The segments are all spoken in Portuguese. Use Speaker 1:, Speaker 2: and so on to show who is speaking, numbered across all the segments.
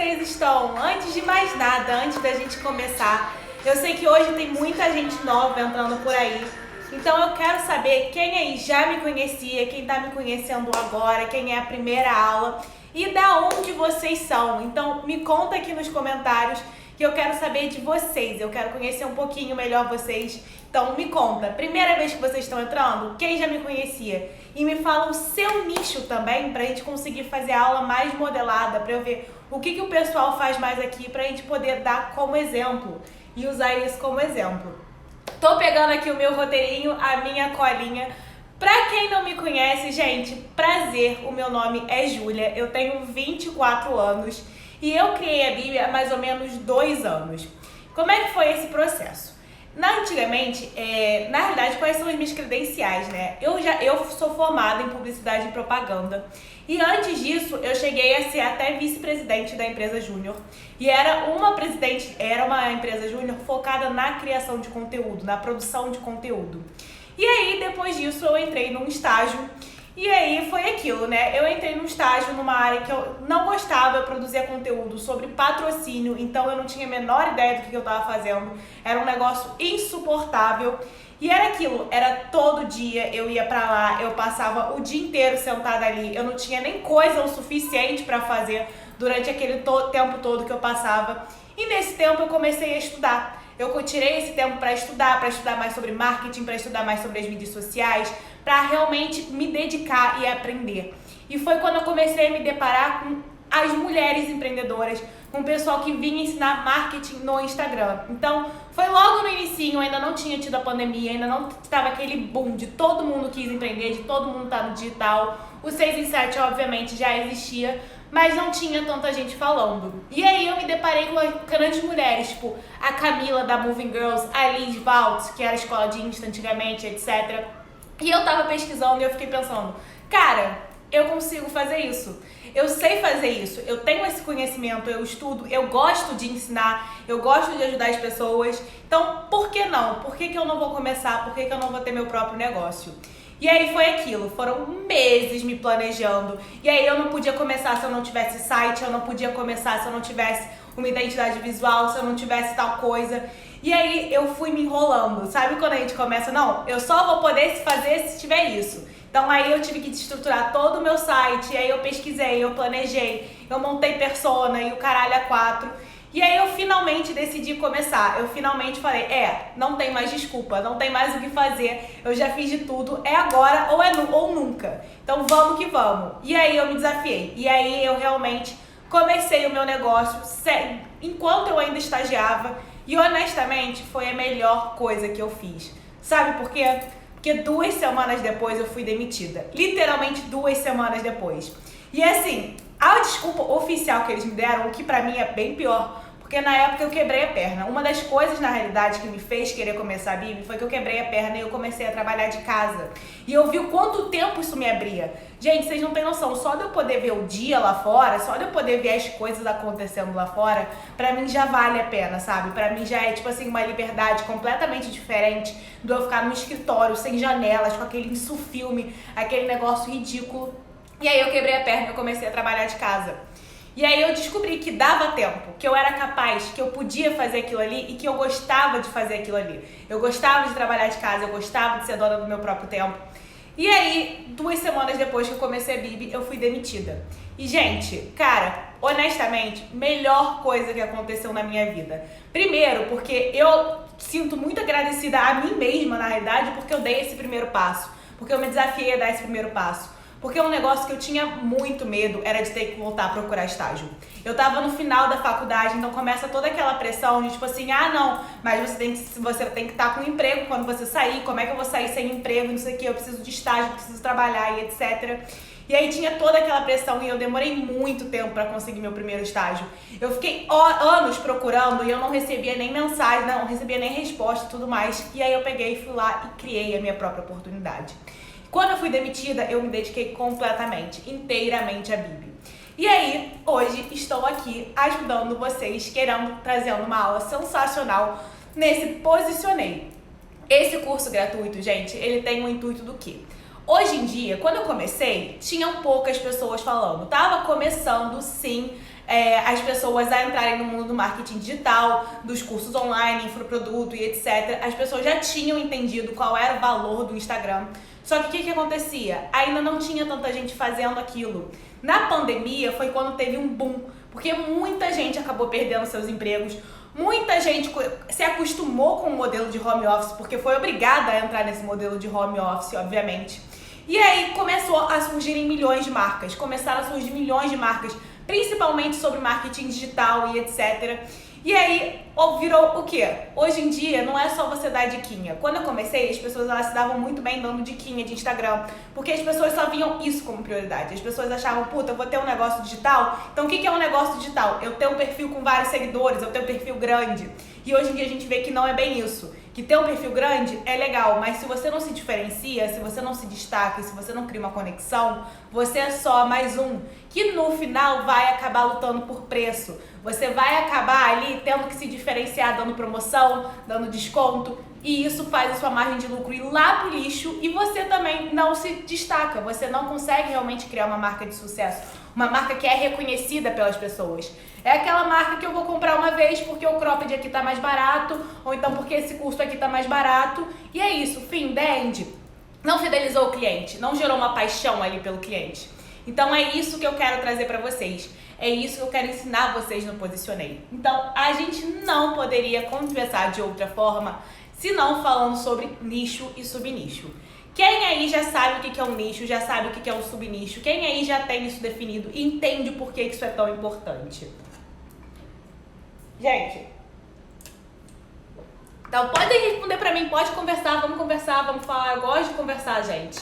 Speaker 1: vocês estão? Antes de mais nada, antes da gente começar, eu sei que hoje tem muita gente nova entrando por aí, então eu quero saber quem aí já me conhecia, quem tá me conhecendo agora, quem é a primeira aula e da onde vocês são. Então me conta aqui nos comentários que eu quero saber de vocês, eu quero conhecer um pouquinho melhor vocês. Então me conta, primeira vez que vocês estão entrando, quem já me conhecia? E me fala o seu nicho também, pra gente conseguir fazer a aula mais modelada, pra eu ver o que o pessoal faz mais aqui, pra gente poder dar como exemplo e usar isso como exemplo. Tô pegando aqui o meu roteirinho, a minha colinha. Pra quem não me conhece, gente, prazer, o meu nome é Júlia, eu tenho 24 anos e eu criei a Bíblia há mais ou menos 2 anos. Como é que foi esse processo? Antigamente, na realidade, quais são as minhas credenciais, né? Eu sou formada em publicidade e propaganda. E antes disso, eu cheguei a ser até vice-presidente da empresa Júnior. E era uma empresa Júnior focada na criação de conteúdo, na produção de conteúdo. E aí, depois disso, eu entrei num estágio. E aí foi aquilo, né? Eu entrei num estágio numa área que eu não gostava, eu produzia conteúdo sobre patrocínio, então eu não tinha a menor ideia do que eu tava fazendo. Era um negócio insuportável. E era aquilo, era todo dia eu ia pra lá, eu passava o dia inteiro sentada ali, eu não tinha nem coisa o suficiente pra fazer durante aquele tempo todo que eu passava. E nesse tempo eu comecei a estudar. Eu tirei esse tempo para estudar mais sobre marketing, para estudar mais sobre as mídias sociais, para realmente me dedicar e aprender. E foi quando eu comecei a me deparar com as mulheres empreendedoras, com o pessoal que vinha ensinar marketing no Instagram. Então, foi logo no inicinho, ainda não tinha tido a pandemia, ainda não estava aquele boom de todo mundo quis empreender, de todo mundo estar no digital. O 6 em 7, obviamente, já existia, mas não tinha tanta gente falando. E aí eu me deparei com grandes mulheres, tipo a Camila da Moving Girls, a Liz Valtz, que era a escola de Insta antigamente, etc. E eu tava pesquisando e eu fiquei pensando, cara, eu consigo fazer isso. Eu sei fazer isso, eu tenho esse conhecimento, eu estudo, eu gosto de ensinar, eu gosto de ajudar as pessoas. Então, por que não? Por que eu não vou começar? Por que eu não vou ter meu próprio negócio? E aí foi aquilo, foram meses me planejando. E aí eu não podia começar se eu não tivesse site, eu não podia começar se eu não tivesse uma identidade visual, se eu não tivesse tal coisa. E aí eu fui me enrolando. Sabe quando a gente começa? Não, eu só vou poder fazer se tiver isso. Então aí eu tive que estruturar todo o meu site, e aí eu pesquisei, eu planejei, eu montei persona e o caralho a 4. E aí eu finalmente decidi começar, eu finalmente falei, não tem mais desculpa, não tem mais o que fazer, eu já fiz de tudo, é agora ou nunca. Então vamos que vamos. E aí eu me desafiei, e aí eu realmente comecei o meu negócio enquanto eu ainda estagiava, e honestamente foi a melhor coisa que eu fiz. Sabe por quê? Porque 2 semanas depois eu fui demitida, literalmente 2 semanas depois. E assim, a desculpa oficial que eles me deram, o que pra mim é bem pior, porque na época eu quebrei a perna. Uma das coisas, na realidade, que me fez querer começar a Bíblia foi que eu quebrei a perna e eu comecei a trabalhar de casa. E eu vi o quanto tempo isso me abria. Gente, vocês não têm noção, só de eu poder ver o dia lá fora, só de eu poder ver as coisas acontecendo lá fora, pra mim já vale a pena, sabe? Pra mim já é, tipo assim, uma liberdade completamente diferente do eu ficar no escritório, sem janelas, com aquele insufilme, aquele negócio ridículo. E aí eu quebrei a perna e eu comecei a trabalhar de casa. E aí eu descobri que dava tempo, que eu era capaz, que eu podia fazer aquilo ali e que eu gostava de fazer aquilo ali. Eu gostava de trabalhar de casa, eu gostava de ser dona do meu próprio tempo. E aí, 2 semanas depois que eu comecei a Bibi, eu fui demitida. E gente, cara, honestamente, melhor coisa que aconteceu na minha vida. Primeiro, porque eu sinto muito agradecida a mim mesma, na realidade, porque eu dei esse primeiro passo. Porque eu me desafiei a dar esse primeiro passo. Porque um negócio que eu tinha muito medo era de ter que voltar a procurar estágio. Eu tava no final da faculdade, então começa toda aquela pressão de tipo assim, não, mas você tem que estar com emprego quando você sair, como é que eu vou sair sem emprego, não sei o que, eu preciso de estágio, preciso trabalhar e etc. E aí tinha toda aquela pressão e eu demorei muito tempo pra conseguir meu primeiro estágio. Eu fiquei anos procurando e eu não recebia nem mensagem, não recebia nem resposta e tudo mais. E aí eu peguei e fui lá e criei a minha própria oportunidade. Quando eu fui demitida, eu me dediquei completamente, inteiramente à Bibi. E aí, hoje estou aqui ajudando vocês, trazendo uma aula sensacional nesse Posicionei. Esse curso gratuito, gente, ele tem o intuito do quê? Hoje em dia, quando eu comecei, tinham poucas pessoas falando. Tava começando, sim, as pessoas a entrarem no mundo do marketing digital, dos cursos online, infoproduto e etc. As pessoas já tinham entendido qual era o valor do Instagram. Só que o que acontecia? Ainda não tinha tanta gente fazendo aquilo. Na pandemia foi quando teve um boom, porque muita gente acabou perdendo seus empregos, muita gente se acostumou com o modelo de home office, porque foi obrigada a entrar nesse modelo de home office, obviamente. E aí começou a surgirem milhões de marcas, começaram a surgir milhões de marcas, principalmente sobre marketing digital e etc. E aí virou o quê? Hoje em dia não é só você dar diquinha. Quando eu comecei, as pessoas elas se davam muito bem dando diquinha de Instagram, porque as pessoas só viam isso como prioridade. As pessoas achavam, puta, eu vou ter um negócio digital. Então o que é um negócio digital? Eu ter um perfil com vários seguidores, eu ter um perfil grande. E hoje em dia a gente vê que não é bem isso. Que ter um perfil grande é legal, mas se você não se diferencia, se você não se destaca, se você não cria uma conexão, você é só mais um, que no final vai acabar lutando por preço. Você vai acabar ali tendo que se diferenciar, dando promoção, dando desconto, e isso faz a sua margem de lucro ir lá pro lixo e você também não se destaca, você não consegue realmente criar uma marca de sucesso, uma marca que é reconhecida pelas pessoas. É aquela marca que eu vou comprar uma vez porque o cropped aqui tá mais barato, ou então porque esse curso aqui tá mais barato, e é isso, fim, entende? Não fidelizou o cliente, não gerou uma paixão ali pelo cliente. Então é isso que eu quero trazer para vocês. É isso que eu quero ensinar vocês no Posicionei. Então a gente não poderia conversar de outra forma se não falando sobre nicho e subnicho. Quem aí já sabe o que é um nicho, já sabe o que é um subnicho, quem aí já tem isso definido e entende por que isso é tão importante? Gente, então podem responder pra mim, pode conversar, vamos falar, eu gosto de conversar, gente.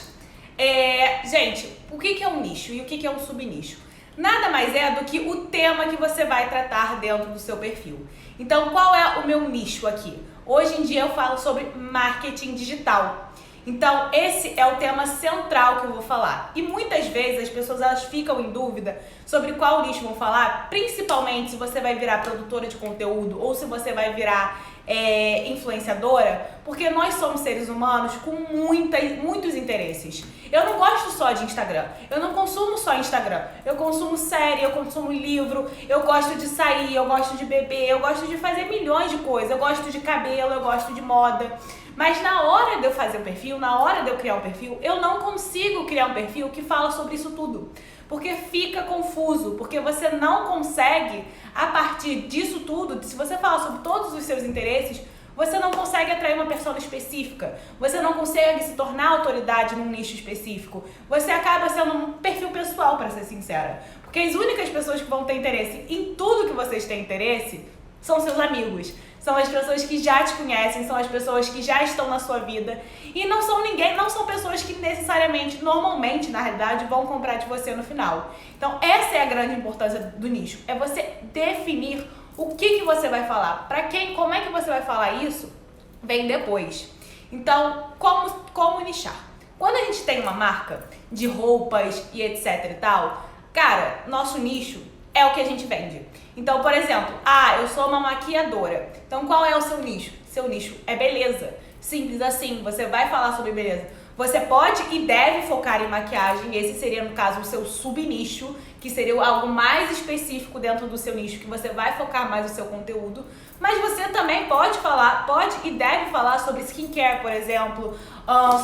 Speaker 1: Gente, o que é um nicho e o que é um subnicho? Nada mais é do que o tema que você vai tratar dentro do seu perfil. Então, qual é o meu nicho aqui? Hoje em dia eu falo sobre marketing digital. Então, esse é o tema central que eu vou falar. E muitas vezes as pessoas elas ficam em dúvida sobre qual nicho vão falar, principalmente se você vai virar produtora de conteúdo ou se você vai virar influenciadora, porque nós somos seres humanos com muitos interesses. Eu não gosto só de Instagram, eu não consumo só Instagram, eu consumo série, eu consumo livro, eu gosto de sair, eu gosto de beber, eu gosto de fazer milhões de coisas, eu gosto de cabelo, eu gosto de moda. Mas na hora de eu fazer um perfil, na hora de eu criar um perfil, eu não consigo criar um perfil que fala sobre isso tudo. Porque fica confuso, porque você não consegue, a partir disso tudo, se você falar sobre todos os seus interesses, você não consegue atrair uma pessoa específica, você não consegue se tornar autoridade num nicho específico, você acaba sendo um perfil pessoal, para ser sincera. Porque as únicas pessoas que vão ter interesse em tudo que vocês têm interesse são seus amigos. São as pessoas que já te conhecem, são as pessoas que já estão na sua vida e não são pessoas que necessariamente, normalmente, na realidade, vão comprar de você no final. Então, essa é a grande importância do nicho, é você definir o que você vai falar. Para quem, como é que você vai falar isso, vem depois. Então, como nichar? Quando a gente tem uma marca de roupas e etc e tal, cara, nosso nicho é o que a gente vende. Então, por exemplo, eu sou uma maquiadora. Então, qual é o seu nicho? Seu nicho é beleza. Simples assim, você vai falar sobre beleza. Você pode e deve focar em maquiagem, esse seria, no caso, o seu subnicho, que seria algo mais específico dentro do seu nicho, que você vai focar mais o seu conteúdo. Mas você também pode e deve falar sobre skincare, por exemplo,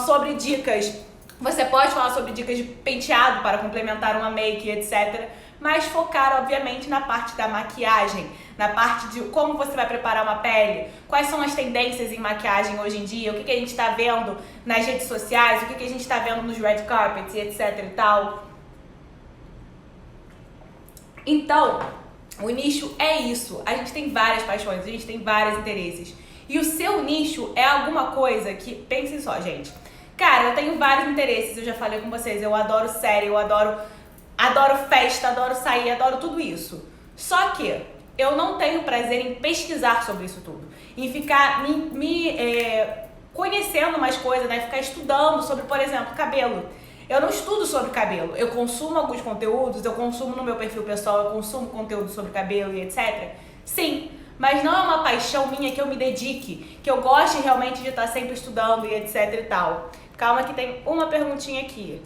Speaker 1: sobre dicas. Você pode falar sobre dicas de penteado para complementar uma make, etc., mas focar, obviamente, na parte da maquiagem, na parte de como você vai preparar uma pele, quais são as tendências em maquiagem hoje em dia, o que a gente está vendo nas redes sociais, o que a gente está vendo nos red carpets e etc e tal. Então, o nicho é isso. A gente tem várias paixões, a gente tem vários interesses. E o seu nicho é alguma coisa que... Pensem só, gente. Cara, eu tenho vários interesses, eu já falei com vocês, eu adoro série, eu adoro festa, adoro sair, adoro tudo isso. Só que eu não tenho prazer em pesquisar sobre isso tudo. Em ficar conhecendo mais coisas, né? Ficar estudando sobre, por exemplo, cabelo. Eu não estudo sobre cabelo. Eu consumo alguns conteúdos, eu consumo no meu perfil pessoal, eu consumo conteúdo sobre cabelo e etc. Sim, mas não é uma paixão minha que eu me dedique, que eu goste realmente de estar sempre estudando e etc e tal. Calma que tem uma perguntinha aqui.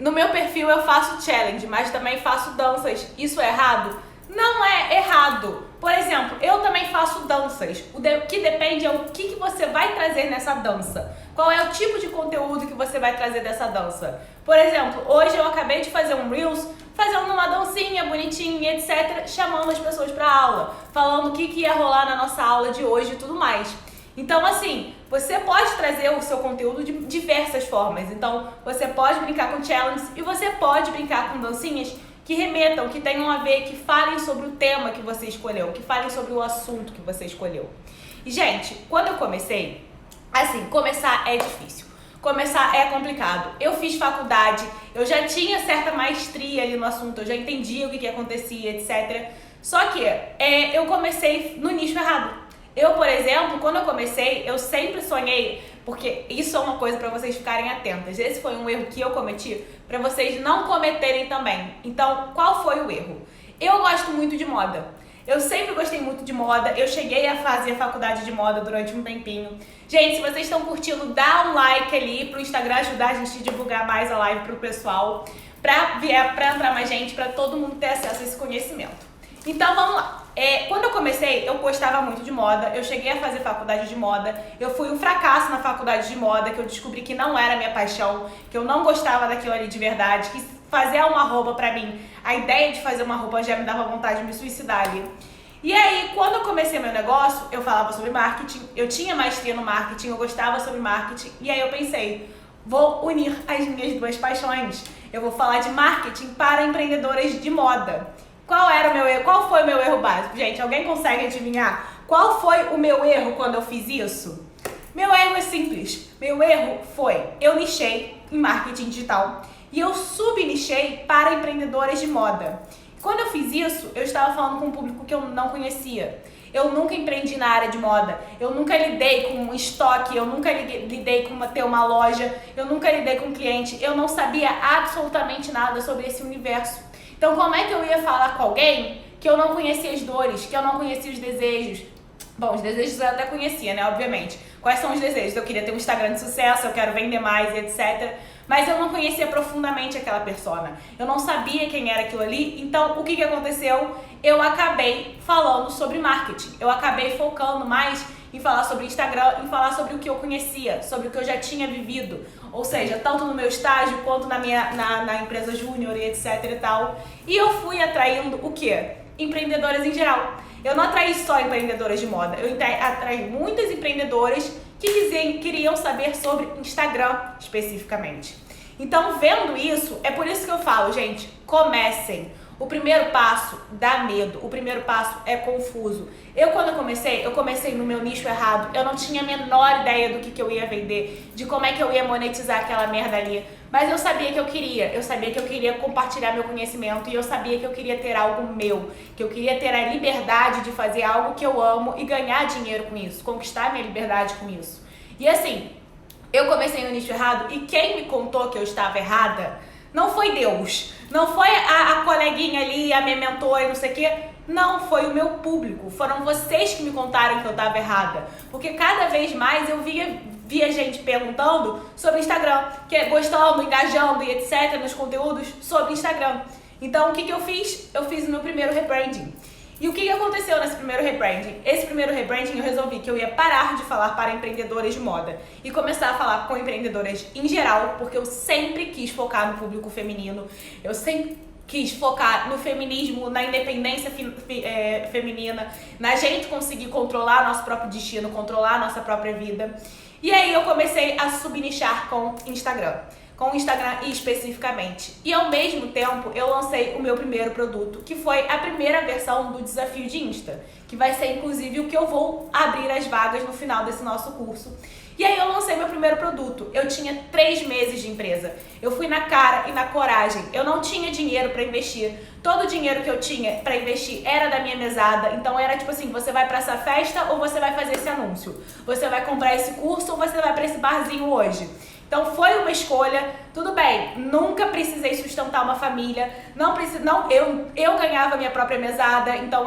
Speaker 1: no meu perfil eu faço challenge, mas também faço danças. Isso é errado? Não é errado. Por exemplo, eu também faço danças. O que depende é o que você vai trazer nessa dança. Qual é o tipo de conteúdo que você vai trazer dessa dança. Por exemplo, hoje eu acabei de fazer um Reels fazendo uma dancinha bonitinha, etc., chamando as pessoas para aula, falando o que ia rolar na nossa aula de hoje e tudo mais. Então, assim, você pode trazer o seu conteúdo de diversas formas. Então, você pode brincar com challenges e você pode brincar com dancinhas que remetam, que tenham a ver, que falem sobre o tema que você escolheu, que falem sobre o assunto que você escolheu. E, gente, quando eu comecei, assim, começar é difícil. Começar é complicado. Eu fiz faculdade, eu já tinha certa maestria ali no assunto, eu já entendia o que acontecia, etc. Só que eu comecei no nicho errado. Eu, por exemplo, quando eu comecei, eu sempre sonhei, porque isso é uma coisa para vocês ficarem atentas. Esse foi um erro que eu cometi, para vocês não cometerem também. Então, qual foi o erro? Eu gosto muito de moda. Eu sempre gostei muito de moda. Eu cheguei a fazer faculdade de moda durante um tempinho. Gente, se vocês estão curtindo, dá um like ali pro Instagram ajudar a gente a divulgar mais a live pro pessoal, pra entrar mais gente, pra todo mundo ter acesso a esse conhecimento. Então, vamos lá. Quando eu comecei, eu gostava muito de moda, eu cheguei a fazer faculdade de moda, eu fui um fracasso na faculdade de moda, que eu descobri que não era minha paixão, que eu não gostava daquilo ali de verdade, que fazer uma roupa pra mim, a ideia de fazer uma roupa já me dava vontade de me suicidar ali. E aí, quando eu comecei meu negócio, eu falava sobre marketing, eu tinha maestria no marketing, eu gostava sobre marketing, e aí eu pensei, vou unir as minhas duas paixões, eu vou falar de marketing para empreendedoras de moda. Qual foi o meu erro básico? Gente, alguém consegue adivinhar qual foi o meu erro quando eu fiz isso? Meu erro é simples. Meu erro foi, eu nichei em marketing digital e eu subnichei para empreendedoras de moda. Quando eu fiz isso, eu estava falando com um público que eu não conhecia. Eu nunca empreendi na área de moda, eu nunca lidei com um estoque, eu nunca lidei com ter uma loja, eu nunca lidei com um cliente, eu não sabia absolutamente nada sobre esse universo. Então, como é que eu ia falar com alguém que eu não conhecia as dores, que eu não conhecia os desejos? Bom, os desejos eu até conhecia, né, obviamente. Quais são os desejos? Eu queria ter um Instagram de sucesso, eu quero vender mais, etc. Mas eu não conhecia profundamente aquela persona. Eu não sabia quem era aquilo ali. Então, o que aconteceu? Eu acabei falando sobre marketing. Eu acabei focando mais em falar sobre Instagram, em falar sobre o que eu conhecia, sobre o que eu já tinha vivido. Ou seja, tanto no meu estágio quanto na empresa júnior e etc e tal. E eu fui atraindo o quê? Empreendedoras em geral. Eu não atraí só empreendedoras de moda, eu atraí muitas empreendedoras que queriam saber sobre Instagram especificamente. Então, vendo isso, é por isso que eu falo, gente, comecem. O primeiro passo dá medo, o primeiro passo é confuso. Quando eu comecei no meu nicho errado, eu não tinha a menor ideia do que eu ia vender, de como é que eu ia monetizar aquela merda ali. Mas eu sabia que eu queria compartilhar meu conhecimento e eu sabia que eu queria ter algo meu, que eu queria ter a liberdade de fazer algo que eu amo e ganhar dinheiro com isso, conquistar minha liberdade com isso. E assim, eu comecei no nicho errado e quem me contou que eu estava errada não foi Deus, não foi a coleguinha ali, a minha mentora e não sei o quê. Não, foi o meu público. Foram vocês que me contaram que eu estava errada. Porque cada vez mais eu via gente perguntando sobre Instagram, gostando, engajando e etc. nos conteúdos sobre Instagram. Então, o que eu fiz? Eu fiz o meu primeiro rebranding. E o que aconteceu nesse primeiro rebranding? Esse primeiro rebranding eu resolvi que eu ia parar de falar para empreendedoras de moda e começar a falar com empreendedoras em geral, porque eu sempre quis focar no público feminino, eu sempre quis focar no feminismo, na independência feminina, na gente conseguir controlar nosso próprio destino, controlar a nossa própria vida. E aí eu comecei a subnichar com Instagram especificamente. E ao mesmo tempo eu lancei o meu primeiro produto, que foi a primeira versão do Desafio de Insta, que vai ser inclusive o que eu vou abrir as vagas no final desse nosso curso. E aí eu lancei meu primeiro produto. Eu tinha 3 meses de empresa. Eu fui na cara e na coragem. Eu não tinha dinheiro para investir. Todo o dinheiro que eu tinha para investir era da minha mesada. Então era tipo assim, você vai para essa festa ou você vai fazer esse anúncio? Você vai comprar esse curso ou você vai para esse barzinho hoje? Então foi uma escolha, tudo bem, nunca precisei sustentar uma família, eu ganhava minha própria mesada, então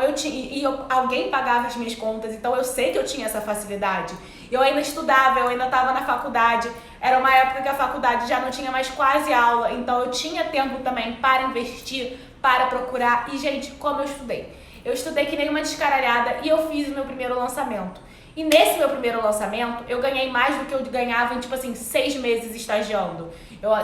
Speaker 1: alguém pagava as minhas contas, então eu sei que eu tinha essa facilidade. Eu ainda estudava, eu ainda estava na faculdade, Era uma época que a faculdade já não tinha mais quase aula, então eu tinha tempo também para investir, para procurar. E, gente, como eu estudei? Eu estudei que nem uma descaralhada e eu fiz o meu primeiro lançamento. E nesse meu primeiro lançamento, eu ganhei mais do que eu ganhava em, tipo assim, 6 meses estagiando.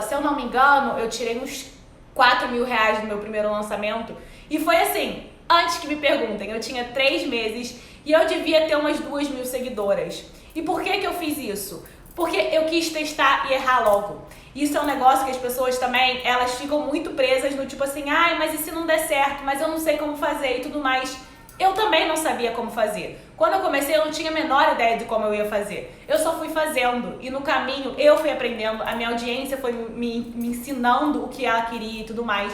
Speaker 1: Se eu não me engano, eu tirei uns 4 mil reais no meu primeiro lançamento. E foi assim, antes que me perguntem, eu tinha 3 meses e eu devia ter umas 2 mil seguidoras. E por que eu fiz isso? Porque eu quis testar e errar logo. Isso é um negócio que as pessoas também, elas ficam muito presas no tipo assim, ai, mas e se não der certo? Mas eu não sei como fazer e tudo mais. Eu também não sabia como fazer. Quando eu comecei, eu não tinha a menor ideia de como eu ia fazer. Eu só fui fazendo e no caminho eu fui aprendendo, a minha audiência foi me ensinando o que ela queria e tudo mais.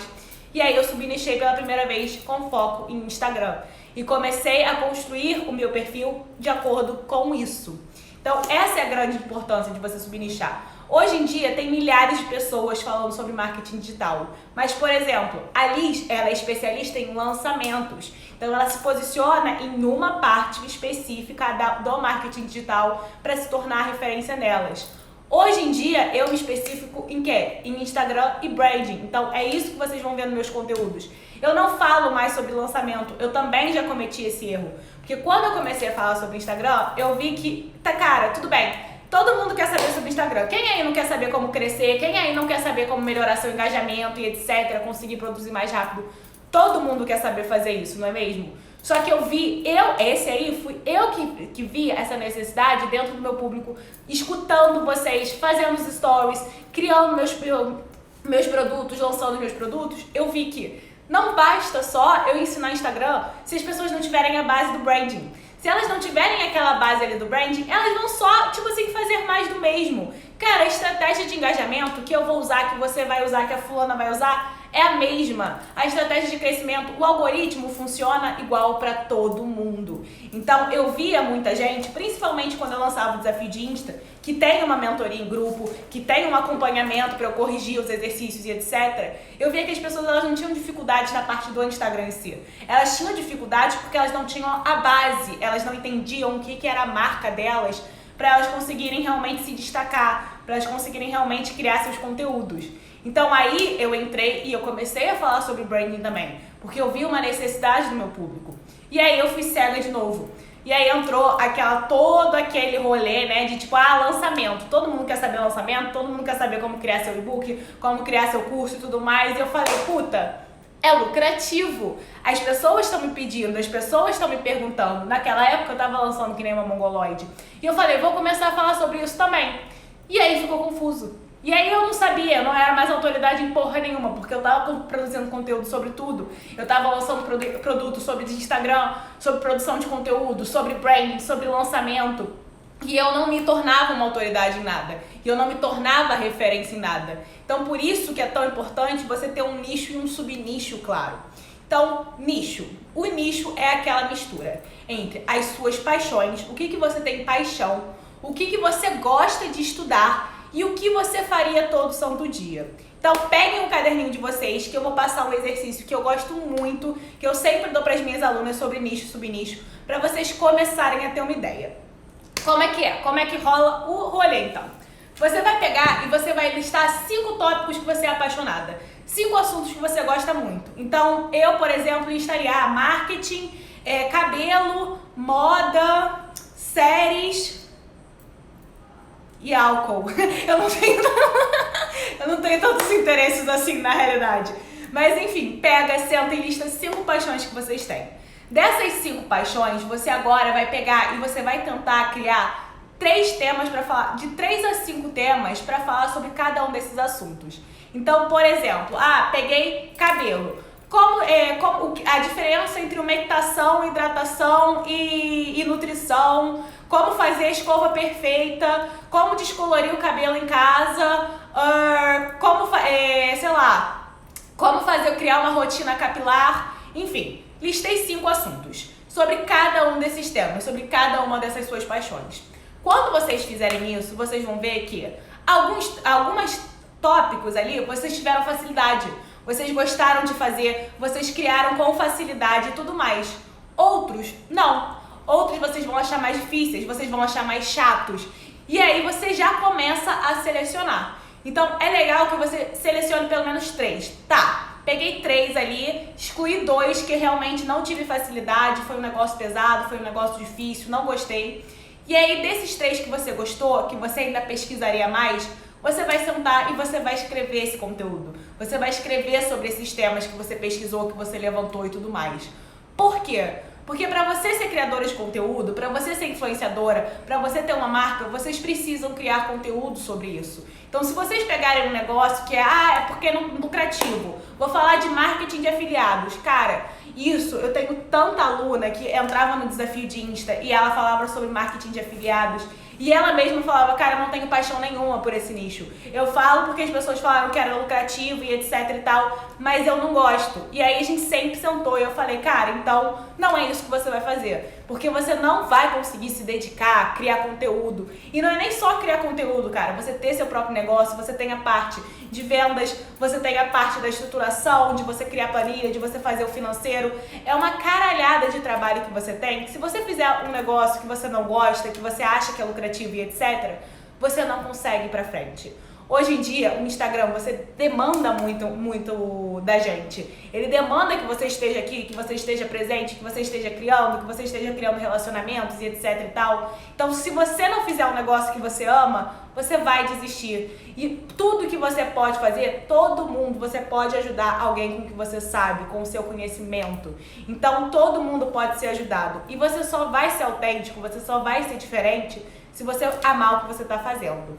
Speaker 1: E aí eu subnichei pela primeira vez com foco em Instagram. E comecei a construir o meu perfil de acordo com isso. Então, essa é a grande importância de você subnichar. Hoje em dia, tem milhares de pessoas falando sobre marketing digital. Mas, por exemplo, a Liz, ela é especialista em lançamentos. Então, ela se posiciona em uma parte específica do marketing digital para se tornar referência nelas. Hoje em dia, eu me especifico em quê? Em Instagram e branding. Então, é isso que vocês vão ver nos meus conteúdos. Eu não falo mais sobre lançamento. Eu também já cometi esse erro. Porque quando eu comecei a falar sobre Instagram, eu vi que, cara, tudo bem. Todo mundo quer saber sobre Instagram. Quem aí não quer saber como crescer? Quem aí não quer saber como melhorar seu engajamento e etc, conseguir produzir mais rápido? Todo mundo quer saber fazer isso, não é mesmo? Só que fui eu que vi essa necessidade dentro do meu público, escutando vocês, fazendo os stories, criando meus produtos, lançando meus produtos. Eu vi que não basta só eu ensinar Instagram se as pessoas não tiverem a base do branding. Se elas não tiverem aquela base ali do branding, elas vão só, tipo assim, fazer mais do mesmo. Cara, a estratégia de engajamento que eu vou usar, que você vai usar, que a fulana vai usar, é a mesma. A estratégia de crescimento, o algoritmo funciona igual para todo mundo. Então, eu via muita gente, principalmente quando eu lançava o desafio de Insta, que tem uma mentoria em grupo, que tem um acompanhamento para eu corrigir os exercícios e etc. Eu via que as pessoas elas não tinham dificuldade na parte do Instagram em si. Elas tinham dificuldade porque elas não tinham a base, elas não entendiam o que era a marca delas, para elas conseguirem realmente se destacar, para elas conseguirem realmente criar seus conteúdos. Então aí eu entrei e eu comecei a falar sobre branding também, porque eu vi uma necessidade do meu público. E aí eu fui cega de novo. E aí entrou todo aquele rolê, né, de tipo, lançamento. Todo mundo quer saber lançamento, todo mundo quer saber como criar seu e-book, como criar seu curso e tudo mais. E eu falei, puta, é lucrativo. As pessoas estão me pedindo, as pessoas estão me perguntando. Naquela época eu tava lançando que nem uma mongoloide. E eu falei, vou começar a falar sobre isso também. E aí ficou confuso. E aí eu não sabia, eu não era mais autoridade em porra nenhuma, porque eu tava produzindo conteúdo sobre tudo. Eu tava lançando produto sobre Instagram, sobre produção de conteúdo, sobre branding, sobre lançamento. E eu não me tornava uma autoridade em nada. E eu não me tornava referência em nada. Então por isso que é tão importante você ter um nicho e um subnicho claro. Então, nicho. O nicho é aquela mistura entre as suas paixões, o que você tem paixão, o que você gosta de estudar e o que você faria todo santo dia. Então peguem um caderninho de vocês que eu vou passar um exercício que eu gosto muito, que eu sempre dou para as minhas alunas sobre nicho e subnicho, para vocês começarem a ter uma ideia. Como é que é? Como é que rola o rolê então? Você vai pegar e você vai listar 5 tópicos que você é apaixonada, 5 assuntos que você gosta muito. Então eu, por exemplo, listaria marketing, cabelo, moda, séries e álcool. Eu não tenho tantos interesses assim na realidade. Mas enfim, pega, senta e lista 5 paixões que vocês têm. Dessas 5 paixões, você agora vai pegar e você vai tentar criar 3 temas para falar, de 3 a 5 temas para falar sobre cada um desses assuntos. Então, por exemplo, peguei cabelo. Como a diferença entre umectação, hidratação e nutrição, como fazer a escova perfeita, como descolorir o cabelo em casa, como criar uma rotina capilar, enfim, listei 5 assuntos sobre cada um desses temas, sobre cada uma dessas suas paixões. Quando vocês fizerem isso, vocês vão ver que alguns tópicos ali vocês tiveram facilidade. Vocês gostaram de fazer, vocês criaram com facilidade e tudo mais. Outros, não. Outros vocês vão achar mais difíceis, vocês vão achar mais chatos. E aí você já começa a selecionar. Então é legal que você selecione pelo menos 3. Tá, peguei 3 ali, excluí 2 que realmente não tive facilidade, foi um negócio pesado, foi um negócio difícil, não gostei. E aí desses 3 que você gostou, que você ainda pesquisaria mais, você vai sentar e você vai escrever esse conteúdo. Você vai escrever sobre esses temas que você pesquisou, que você levantou e tudo mais. Por quê? Porque para você ser criadora de conteúdo, para você ser influenciadora, para você ter uma marca, vocês precisam criar conteúdo sobre isso. Então, se vocês pegarem um negócio que é porque é lucrativo, vou falar de marketing de afiliados. Cara, isso, eu tenho tanta aluna que entrava no desafio de Insta e ela falava sobre marketing de afiliados e ela mesma falava, cara, eu não tenho paixão nenhuma por esse nicho. Eu falo porque as pessoas falaram que era lucrativo e etc e tal, mas eu não gosto. E aí a gente sempre sentou e eu falei, cara, então não é isso que você vai fazer. Porque você não vai conseguir se dedicar, criar conteúdo. E não é nem só criar conteúdo, cara. Você ter seu próprio negócio, você tem a parte de vendas, você tem a parte da estruturação, de você criar planilha, de você fazer o financeiro. É uma caralhada de trabalho que você tem. Se você fizer um negócio que você não gosta, que você acha que é lucrativo e etc., você não consegue ir pra frente. Hoje em dia, o Instagram, você demanda muito da gente. Ele demanda que você esteja aqui, que você esteja presente, que você esteja criando relacionamentos e etc e tal. Então, se você não fizer um negócio que você ama, você vai desistir. E tudo que você pode fazer, todo mundo, você pode ajudar alguém com o que você sabe, com o seu conhecimento. Então, todo mundo pode ser ajudado. E você só vai ser autêntico, você só vai ser diferente se você amar o que você está fazendo.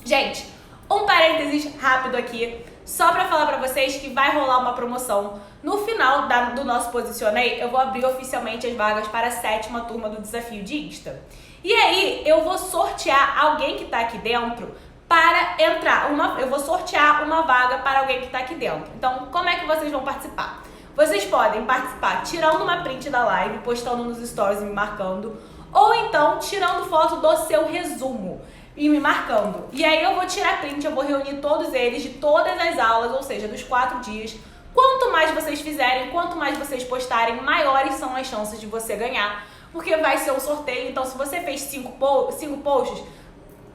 Speaker 1: Gente, um parênteses rápido aqui, só pra falar pra vocês que vai rolar uma promoção. No final do nosso Posicionei, eu vou abrir oficialmente as vagas para a 7ª turma do Desafio de Insta. E aí, eu vou sortear alguém que tá aqui dentro para entrar. Eu vou sortear uma vaga para alguém que tá aqui dentro. Então, como é que vocês vão participar? Vocês podem participar tirando uma print da live, postando nos stories e me marcando, ou então tirando foto do seu resumo e me marcando. E aí eu vou tirar print, eu vou reunir todos eles de todas as aulas, ou seja, dos 4 dias. Quanto mais vocês fizerem, quanto mais vocês postarem, maiores são as chances de você ganhar. Porque vai ser um sorteio, então se você fez 5 posts,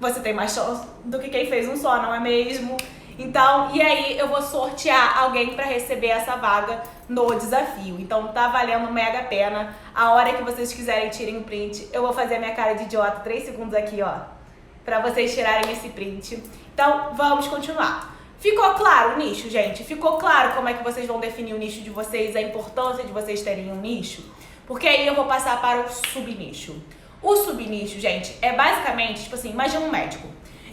Speaker 1: você tem mais chance do que quem fez um só, não é mesmo? Então, e aí eu vou sortear alguém para receber essa vaga no desafio. Então tá valendo mega a pena. A hora que vocês quiserem tirem um print, eu vou fazer a minha cara de idiota 3 segundos aqui, ó, pra vocês tirarem esse print. Então, vamos continuar. Ficou claro o nicho, gente? Ficou claro como é que vocês vão definir o nicho de vocês, a importância de vocês terem um nicho? Porque aí eu vou passar para o subnicho. O subnicho, gente, é basicamente, tipo assim, imagina um médico.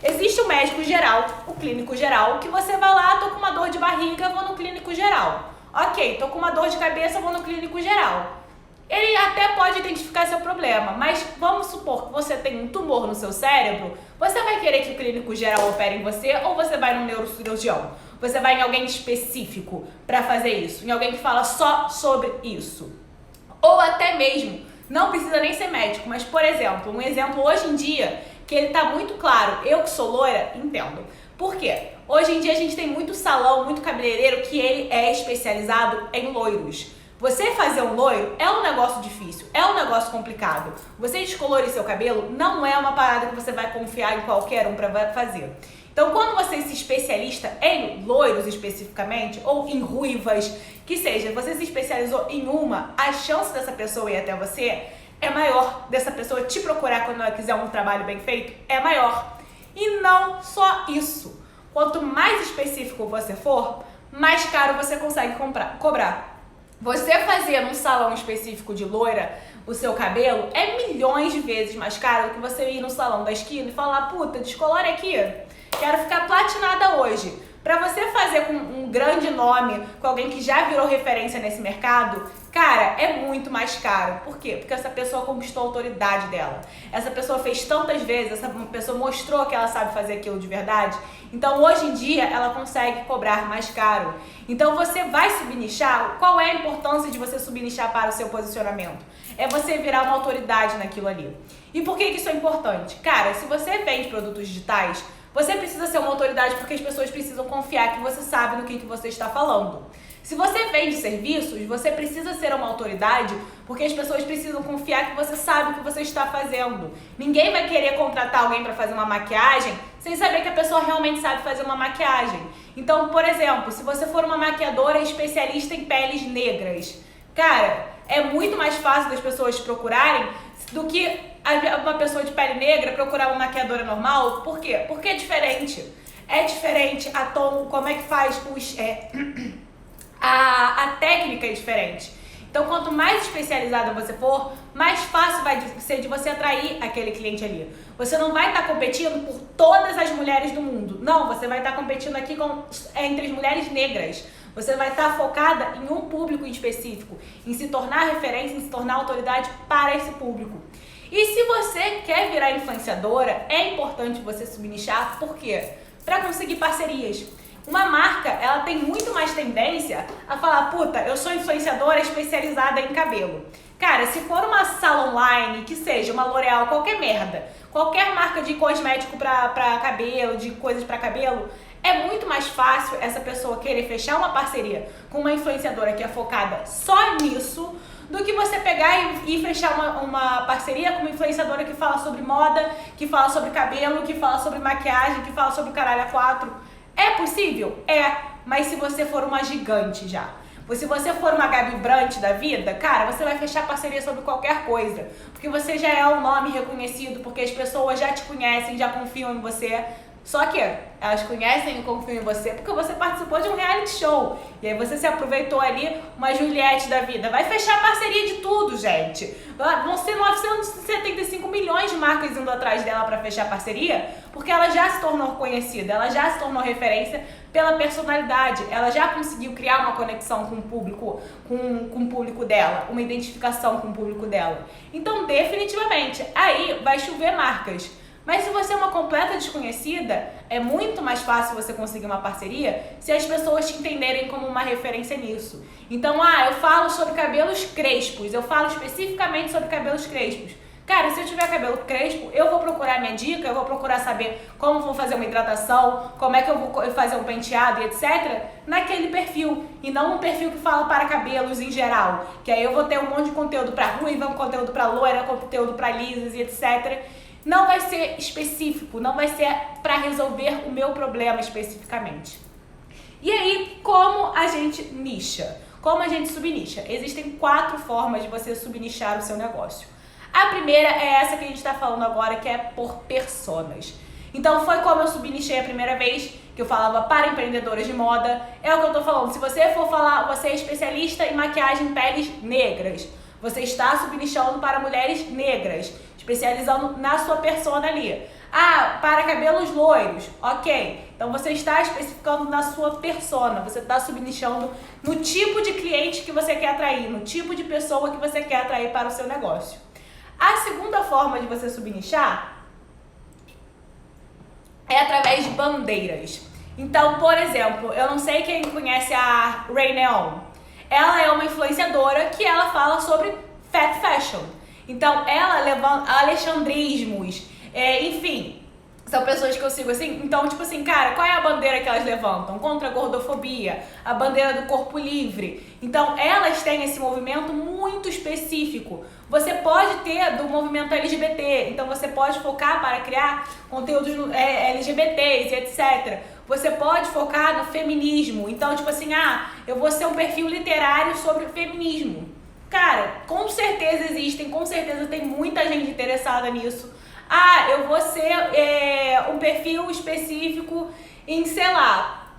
Speaker 1: Existe o médico geral, o clínico geral, que você vai lá, tô com uma dor de barriga, vou no clínico geral. Ok, tô com uma dor de cabeça, vou no clínico geral. Ele até pode identificar seu problema, mas vamos supor que você tem um tumor no seu cérebro, você vai querer que o clínico geral opere em você ou você vai no neurocirurgião? Você vai em alguém específico para fazer isso, em alguém que fala só sobre isso. Ou até mesmo, não precisa nem ser médico, mas por exemplo, um exemplo hoje em dia, que ele tá muito claro, eu que sou loira, entendo. Por quê? Hoje em dia a gente tem muito salão, muito cabeleireiro que ele é especializado em loiros. Você fazer um loiro é um negócio difícil, é um negócio complicado. Você descolorir seu cabelo não é uma parada que você vai confiar em qualquer um para fazer. Então, quando você se especialista em loiros especificamente, ou em ruivas, que seja, você se especializou em uma, a chance dessa pessoa ir até você é maior, dessa pessoa te procurar quando ela quiser um trabalho bem feito, é maior. E não só isso. Quanto mais específico você for, mais caro você consegue cobrar. Você fazer num salão específico de loira o seu cabelo é milhões de vezes mais caro do que você ir no salão da esquina e falar, puta, descolore aqui, quero ficar platinada hoje. Pra você fazer com um grande nome, com alguém que já virou referência nesse mercado, cara, é muito mais caro. Por quê? Porque essa pessoa conquistou a autoridade dela. Essa pessoa fez tantas vezes, essa pessoa mostrou que ela sabe fazer aquilo de verdade. Então, hoje em dia, ela consegue cobrar mais caro. Então, você vai subnichar. Qual é a importância de você subnichar para o seu posicionamento? É você virar uma autoridade naquilo ali. E por que isso é importante? Cara, se você vende produtos digitais, Você precisa ser uma autoridade porque as pessoas precisam confiar que você sabe no que você está falando. Se você vende serviços, você precisa ser uma autoridade porque as pessoas precisam confiar que você sabe o que você está fazendo. Ninguém vai querer contratar alguém para fazer uma maquiagem sem saber que a pessoa realmente sabe fazer uma maquiagem. Então, por exemplo, se você for uma maquiadora especialista em peles negras, cara, é muito mais fácil das pessoas procurarem do que uma pessoa de pele negra procurar uma maquiadora normal. Por quê? Porque é diferente. É diferente a tom, como é que faz a técnica é diferente. Então, quanto mais especializada você for, mais fácil vai ser de você atrair aquele cliente ali. Você não vai estar competindo por todas as mulheres do mundo. Não, você vai estar competindo aqui entre as mulheres negras. Você vai estar focada em um público em específico, em se tornar referência, em se tornar autoridade para esse público. E se você quer virar influenciadora, é importante você subnichar. Por quê? Para conseguir parcerias. Uma marca, ela tem muito mais tendência a falar, puta, eu sou influenciadora especializada em cabelo. Cara, se for uma sala online, que seja uma L'Oréal, qualquer merda, qualquer marca de cosmético pra cabelo, de coisas pra cabelo, é muito mais fácil essa pessoa querer fechar uma parceria com uma influenciadora que é focada só nisso, do que você pegar e fechar uma parceria com uma influenciadora que fala sobre moda, que fala sobre cabelo, que fala sobre maquiagem, que fala sobre caralho a quatro. É possível? É, mas se você for uma gigante já. Se você for uma Gabi Brandt da vida, cara, você vai fechar parceria sobre qualquer coisa. Porque você já é um nome reconhecido, porque as pessoas já te conhecem, já confiam em você. Só que elas conhecem e confiam em você porque você participou de um reality show. E aí você se aproveitou ali, uma Juliette da vida. Vai fechar parceria de tudo, gente. Vão ser 975 milhões de marcas indo atrás dela para fechar parceria, porque ela já se tornou conhecida, ela já se tornou referência pela personalidade. Ela já conseguiu criar uma conexão com o público, com o público dela, uma identificação com o público dela. Então, definitivamente, aí vai chover marcas. Mas se você é uma completa desconhecida, é muito mais fácil você conseguir uma parceria se as pessoas te entenderem como uma referência nisso. Então, eu falo sobre cabelos crespos, eu falo especificamente sobre cabelos crespos. Cara, se eu tiver cabelo crespo, eu vou procurar minha dica, eu vou procurar saber como vou fazer uma hidratação, como é que eu vou fazer um penteado e etc. naquele perfil, e não um perfil que fala para cabelos em geral. Que aí eu vou ter um monte de conteúdo para ruiva, um conteúdo para loira, conteúdo para lisas e etc. Não vai ser específico, não vai ser para resolver o meu problema especificamente. E aí, como a gente nicha? Como a gente subnicha? Existem 4 formas de você subnichar o seu negócio. A primeira é essa que a gente está falando agora, que é por personas. Então foi como eu subnichei a primeira vez, que eu falava para empreendedoras de moda. É o que eu tô falando. Se você for falar, você é especialista em maquiagem em peles negras. Você está subnichando para mulheres negras, especializando na sua persona ali. Para cabelos loiros, ok. Então você está especificando na sua persona, você está subnichando no tipo de cliente que você quer atrair, no tipo de pessoa que você quer atrair para o seu negócio. A segunda forma de você subnichar é através de bandeiras. Então, por exemplo, eu não sei quem conhece a Ray Neon. Ela é uma influenciadora que ela fala sobre fat fashion. Então, ela levanta alexandrismos, enfim, são pessoas que eu sigo assim. Então, tipo assim, cara, qual é a bandeira que elas levantam? Contra a gordofobia, a bandeira do corpo livre. Então, elas têm esse movimento muito específico. Você pode ter do movimento LGBT, então você pode focar para criar conteúdos LGBTs e etc. Você pode focar no feminismo. Então, tipo assim, eu vou ser um perfil literário sobre feminismo. Cara, com certeza existem, com certeza tem muita gente interessada nisso. Eu vou ser um perfil específico em, sei lá,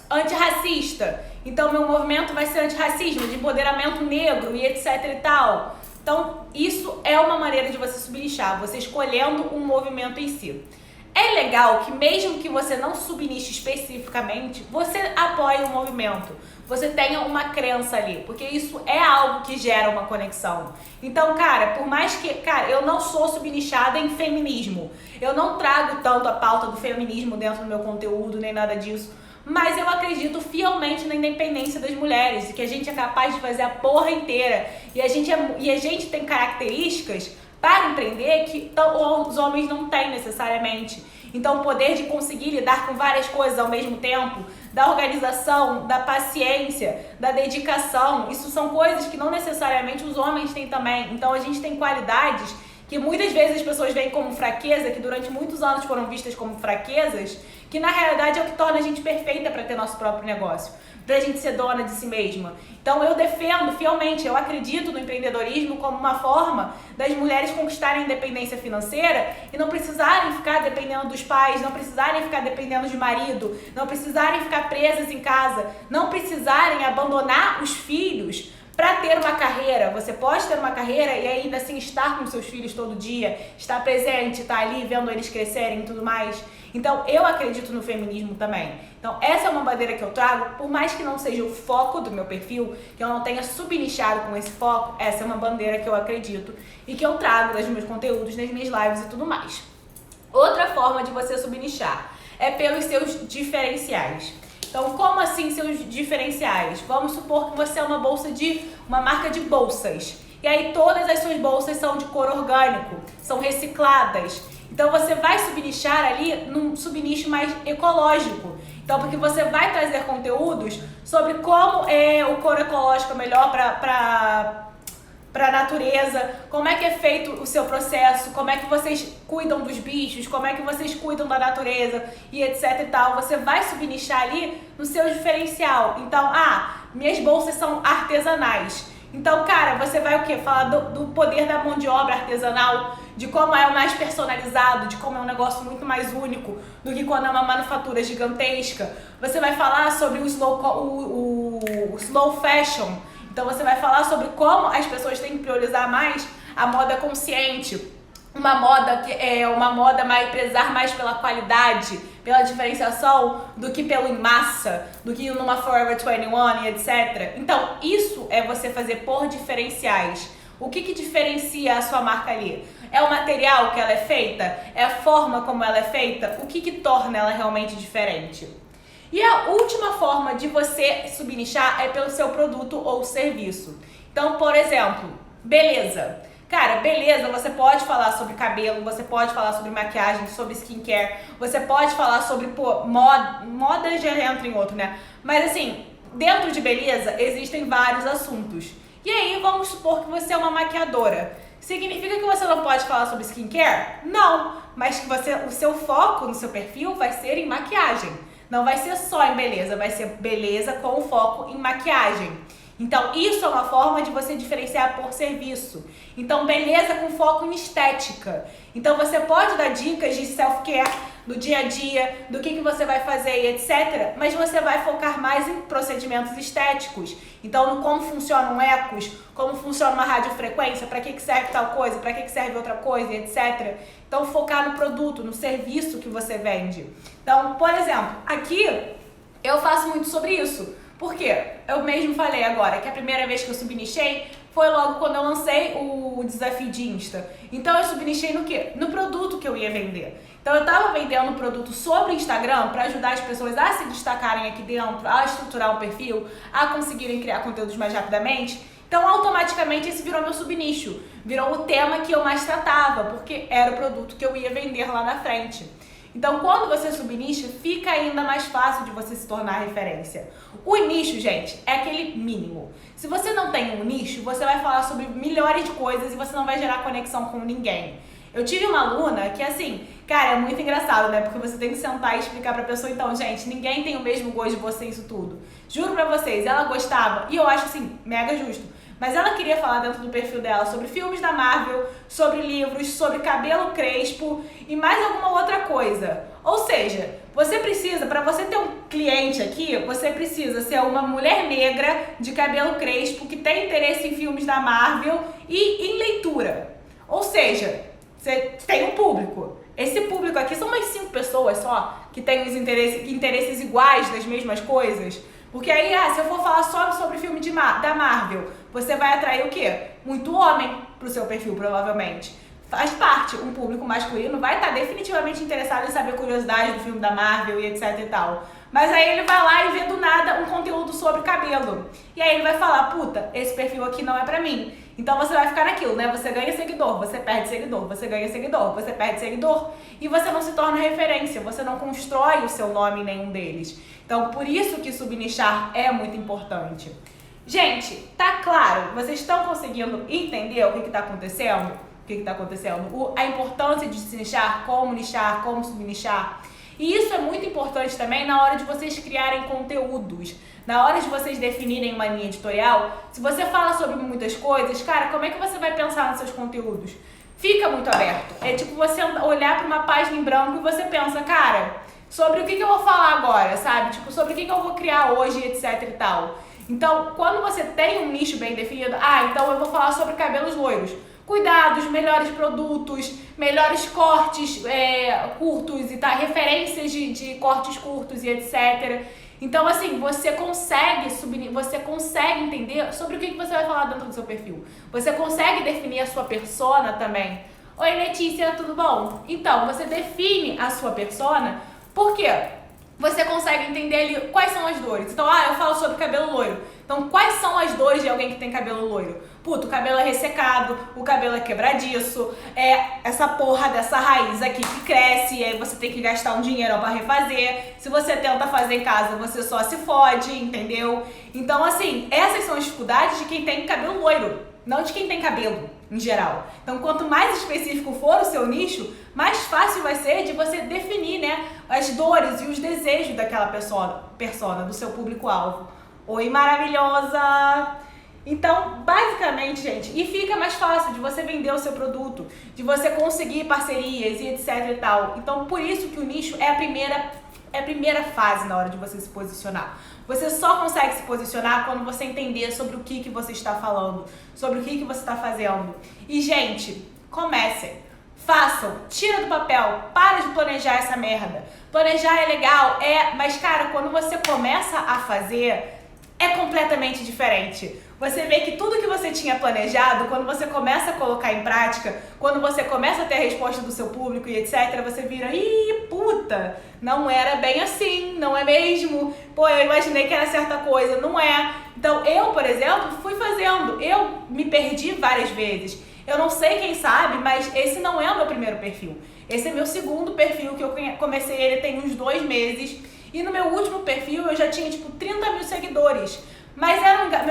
Speaker 1: antirracista. Então, meu movimento vai ser antirracismo, de empoderamento negro e etc e tal. Então, isso é uma maneira de você subnichar, você escolhendo um movimento em si. É legal que mesmo que você não subniche especificamente, você apoie o movimento, você tenha uma crença ali, porque isso é algo que gera uma conexão. Então, cara, por mais que, eu não sou subnichada em feminismo, eu não trago tanto a pauta do feminismo dentro do meu conteúdo, nem nada disso, mas eu acredito fielmente na independência das mulheres, e que a gente é capaz de fazer a porra inteira, e a gente tem características para empreender que os homens não têm necessariamente. Então, o poder de conseguir lidar com várias coisas ao mesmo tempo, da organização, da paciência, da dedicação, isso são coisas que não necessariamente os homens têm também. Então, a gente tem qualidades que muitas vezes as pessoas veem como fraqueza, que durante muitos anos foram vistas como fraquezas, que na realidade é o que torna a gente perfeita para ter nosso próprio negócio, pra gente ser dona de si mesma. Então eu defendo fielmente, eu acredito no empreendedorismo como uma forma das mulheres conquistarem independência financeira e não precisarem ficar dependendo dos pais, não precisarem ficar dependendo de marido, não precisarem ficar presas em casa, não precisarem abandonar os filhos para ter uma carreira. Você pode ter uma carreira e ainda assim estar com seus filhos todo dia, estar presente, estar ali vendo eles crescerem e tudo mais. Então eu acredito no feminismo também. Então essa é uma bandeira que eu trago, por mais que não seja o foco do meu perfil, que eu não tenha subnichado com esse foco, essa é uma bandeira que eu acredito e que eu trago nos meus conteúdos, nas minhas lives e tudo mais. Outra forma de você subnichar é pelos seus diferenciais. Então, como assim seus diferenciais? Vamos supor que você é uma marca de bolsas. E aí todas as suas bolsas são de couro orgânico, são recicladas. Então você vai subnichar ali num subnicho mais ecológico. Então, porque você vai trazer conteúdos sobre como o couro ecológico é melhor para a natureza, como é que é feito o seu processo, como é que vocês cuidam dos bichos, como é que vocês cuidam da natureza e etc e tal. Você vai subnichar ali no seu diferencial. Então, minhas bolsas são artesanais. Então, cara, você vai o quê? Falar do poder da mão de obra artesanal, de como é o mais personalizado, de como é um negócio muito mais único do que quando é uma manufatura gigantesca. Você vai falar sobre o slow fashion. Então você vai falar sobre como as pessoas têm que priorizar mais a moda consciente, uma moda mais prezar mais pela qualidade, pela diferenciação do que pelo em massa, do que numa Forever 21 e etc. Então isso é você fazer por diferenciais. O que diferencia a sua marca ali? É o material que ela é feita? É a forma como ela é feita? O que torna ela realmente diferente? E a última forma de você subnichar é pelo seu produto ou serviço. Então, por exemplo, beleza. Cara, beleza, você pode falar sobre cabelo, você pode falar sobre maquiagem, sobre skincare, você pode falar sobre, moda já entra em outro, né? Mas assim, dentro de beleza existem vários assuntos. E aí, vamos supor que você é uma maquiadora. Significa que você não pode falar sobre skincare? Não, mas que o seu foco no seu perfil vai ser em maquiagem. Não vai ser só em beleza, vai ser beleza com foco em maquiagem. Então, isso é uma forma de você diferenciar por serviço. Então, beleza com foco em estética. Então, você pode dar dicas de self-care do dia a dia, do que você vai fazer e etc. Mas você vai focar mais em procedimentos estéticos. Então, no como funcionam ecos, como funciona uma radiofrequência, para que serve tal coisa, para que serve outra coisa e etc. Então, focar no produto, no serviço que você vende. Então, por exemplo, aqui eu faço muito sobre isso. Por quê? Eu mesmo falei agora que a primeira vez que eu subnichei foi logo quando eu lancei o desafio de Insta. Então eu subnichei no quê? No produto que eu ia vender. Então eu tava vendendo um produto sobre Instagram para ajudar as pessoas a se destacarem aqui dentro, a estruturar um perfil, a conseguirem criar conteúdos mais rapidamente. Então automaticamente esse virou meu subnicho, virou o tema que eu mais tratava, porque era o produto que eu ia vender lá na frente. Então, quando você subnicha, fica ainda mais fácil de você se tornar referência. O nicho, gente, é aquele mínimo. Se você não tem um nicho, você vai falar sobre milhares de coisas e você não vai gerar conexão com ninguém. Eu tive uma aluna que, assim, cara, é muito engraçado, né? Porque você tem que sentar e explicar pra pessoa, então, gente, ninguém tem o mesmo gosto de você, isso tudo. Juro pra vocês, ela gostava, e eu acho, assim, mega justo. Mas ela queria falar dentro do perfil dela sobre filmes da Marvel, sobre livros, sobre cabelo crespo e mais alguma outra coisa. Ou seja, você precisa, para você ter um cliente aqui, você precisa ser uma mulher negra de cabelo crespo que tem interesse em filmes da Marvel e em leitura. Ou seja, você tem um público. Esse público aqui são umas 5 pessoas só que têm os interesses iguais das mesmas coisas. Porque aí, se eu for falar só sobre filme da Marvel, você vai atrair o quê? Muito homem pro seu perfil, provavelmente. Faz parte, um público masculino vai estar definitivamente interessado em saber curiosidades do filme da Marvel e etc e tal. Mas aí ele vai lá e vê do nada um conteúdo sobre cabelo. E aí ele vai falar, puta, esse perfil aqui não é pra mim. Então você vai ficar naquilo, né? Você ganha seguidor, você perde seguidor, você ganha seguidor, você perde seguidor e você não se torna referência, você não constrói o seu nome em nenhum deles. Então por isso que subnichar é muito importante. Gente, tá claro? Vocês estão conseguindo entender o que está acontecendo? O que está acontecendo? A importância de se nichar, como subnichar. E isso é muito importante também na hora de vocês criarem conteúdos. Na hora de vocês definirem uma linha editorial, se você fala sobre muitas coisas, cara, como é que você vai pensar nos seus conteúdos? Fica muito aberto. É tipo você olhar para uma página em branco e você pensa, cara, sobre o que eu vou falar agora, sabe? Tipo, sobre o que eu vou criar hoje, etc e tal. Então, quando você tem um nicho bem definido, então eu vou falar sobre cabelos loiros. Cuidados, melhores produtos, melhores cortes curtos e tal, referências de cortes curtos e etc. Então, assim, você consegue entender sobre o que você vai falar dentro do seu perfil. Você consegue definir a sua persona também. Oi, Letícia, tudo bom? Então, você define a sua persona, por quê? Você consegue entender ali quais são as dores. Então, eu falo sobre cabelo loiro. Então, quais são as dores de alguém que tem cabelo loiro? Puto, o cabelo é ressecado, o cabelo é quebradiço, essa porra dessa raiz aqui que cresce, e aí você tem que gastar um dinheiro pra refazer. Se você tenta fazer em casa, você só se fode, entendeu? Então, assim, essas são as dificuldades de quem tem cabelo loiro, não de quem tem cabelo em geral. Então, quanto mais específico for o seu nicho, mais fácil vai ser de você definir, né, as dores e os desejos daquela persona do seu público-alvo. Oi, maravilhosa! Então, basicamente, gente, e fica mais fácil de você vender o seu produto, de você conseguir parcerias e etc e tal. Então, por isso que o nicho é a primeira fase na hora de você se posicionar. Você só consegue se posicionar quando você entender sobre o que você está falando, sobre o que você está fazendo. E, gente, comecem. Façam, tira do papel, para de planejar essa merda. Planejar é legal, mas cara, quando você começa a fazer, é completamente diferente. Você vê que tudo que você tinha planejado, quando você começa a colocar em prática, quando você começa a ter a resposta do seu público e etc, você vira, puta, não era bem assim, não é mesmo? Pô, eu imaginei que era certa coisa, não é. Então eu, por exemplo, fui fazendo, eu me perdi várias vezes. Eu não sei quem sabe, mas esse não é o meu primeiro perfil. Esse é meu segundo perfil, que eu comecei ele tem uns 2 meses. E no meu último perfil eu já tinha, 30 mil seguidores. Mas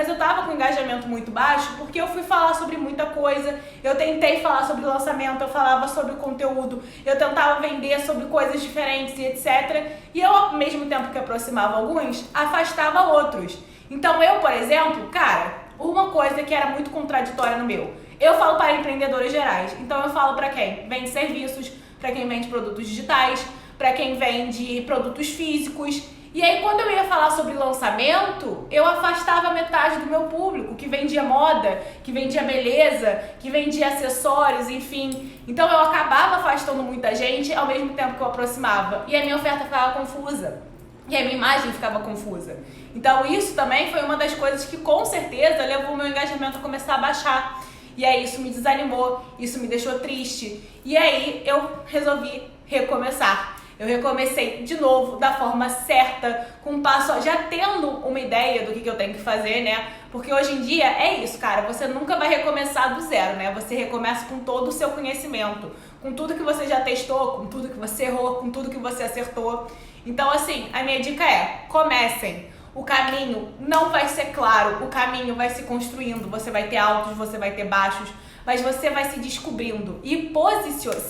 Speaker 1: eu tava com engajamento muito baixo porque eu fui falar sobre muita coisa. Eu tentei falar sobre lançamento, eu falava sobre conteúdo, eu tentava vender sobre coisas diferentes e etc. E eu, ao mesmo tempo que aproximava alguns, afastava outros. Então eu, por exemplo, cara, uma coisa que era muito contraditória no meu. Eu falo para empreendedores gerais. Então eu falo para quem vende serviços, para quem vende produtos digitais, para quem vende produtos físicos. E aí, quando eu ia falar sobre lançamento, eu afastava metade do meu público, que vendia moda, que vendia beleza, que vendia acessórios, enfim. Então, eu acabava afastando muita gente ao mesmo tempo que eu aproximava. E a minha oferta ficava confusa. E a minha imagem ficava confusa. Então, isso também foi uma das coisas que, com certeza, levou o meu engajamento a começar a baixar. E aí, isso me desanimou, isso me deixou triste. E aí, eu resolvi recomeçar. Eu recomecei de novo, da forma certa, com um passo, já tendo uma ideia do que eu tenho que fazer, né? Porque hoje em dia é isso, cara, você nunca vai recomeçar do zero, né? Você recomeça com todo o seu conhecimento, com tudo que você já testou, com tudo que você errou, com tudo que você acertou. Então, assim, a minha dica é, comecem. O caminho não vai ser claro, o caminho vai se construindo, você vai ter altos, você vai ter baixos, mas você vai se descobrindo. E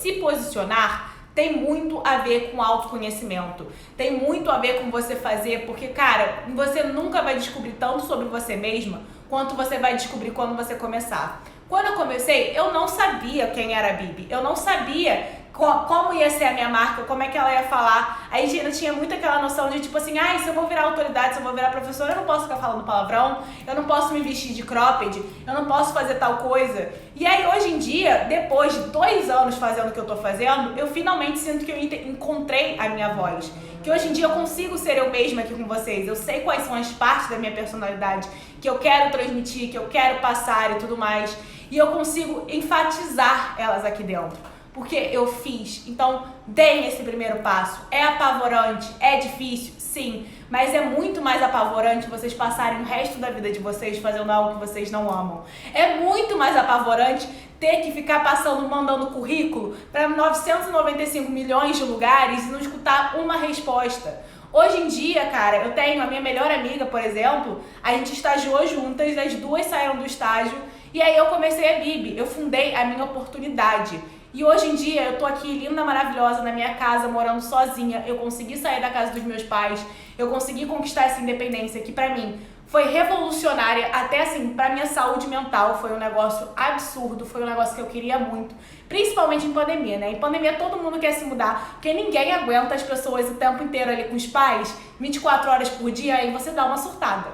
Speaker 1: se posicionar tem muito a ver com autoconhecimento, tem muito a ver com você fazer, porque, cara, você nunca vai descobrir tanto sobre você mesma quanto você vai descobrir quando você começar. Quando eu comecei, eu não sabia quem era a Bibi, eu não sabia como ia ser a minha marca, como é que ela ia falar. Aí eu tinha muito aquela noção de tipo assim, se eu vou virar autoridade, se eu vou virar professora, eu não posso ficar falando palavrão, eu não posso me vestir de cropped, eu não posso fazer tal coisa. E aí hoje em dia, depois de 2 anos fazendo o que eu tô fazendo, eu finalmente sinto que eu encontrei a minha voz. Que hoje em dia eu consigo ser eu mesma aqui com vocês, eu sei quais são as partes da minha personalidade que eu quero transmitir, que eu quero passar e tudo mais. E eu consigo enfatizar elas aqui dentro. Porque eu fiz. Então, deem esse primeiro passo. É apavorante, é difícil, Sim, mas é muito mais apavorante vocês passarem o resto da vida de vocês fazendo algo que vocês não amam. É muito mais apavorante ter que ficar mandando currículo para 995 milhões de lugares e não escutar uma resposta. Hoje em dia, cara, eu tenho a minha melhor amiga, por exemplo, a gente estagiou juntas, as duas saíram do estágio e aí eu comecei a Bibi, eu fundei a minha oportunidade. E hoje em dia eu tô aqui linda, maravilhosa, na minha casa, morando sozinha. Eu consegui sair da casa dos meus pais, eu consegui conquistar essa independência que pra mim foi revolucionária, até assim, pra minha saúde mental, foi um negócio absurdo, foi um negócio que eu queria muito, principalmente em pandemia, né? Em pandemia todo mundo quer se mudar, porque ninguém aguenta as pessoas o tempo inteiro ali com os pais, 24 horas por dia, aí você dá uma surtada.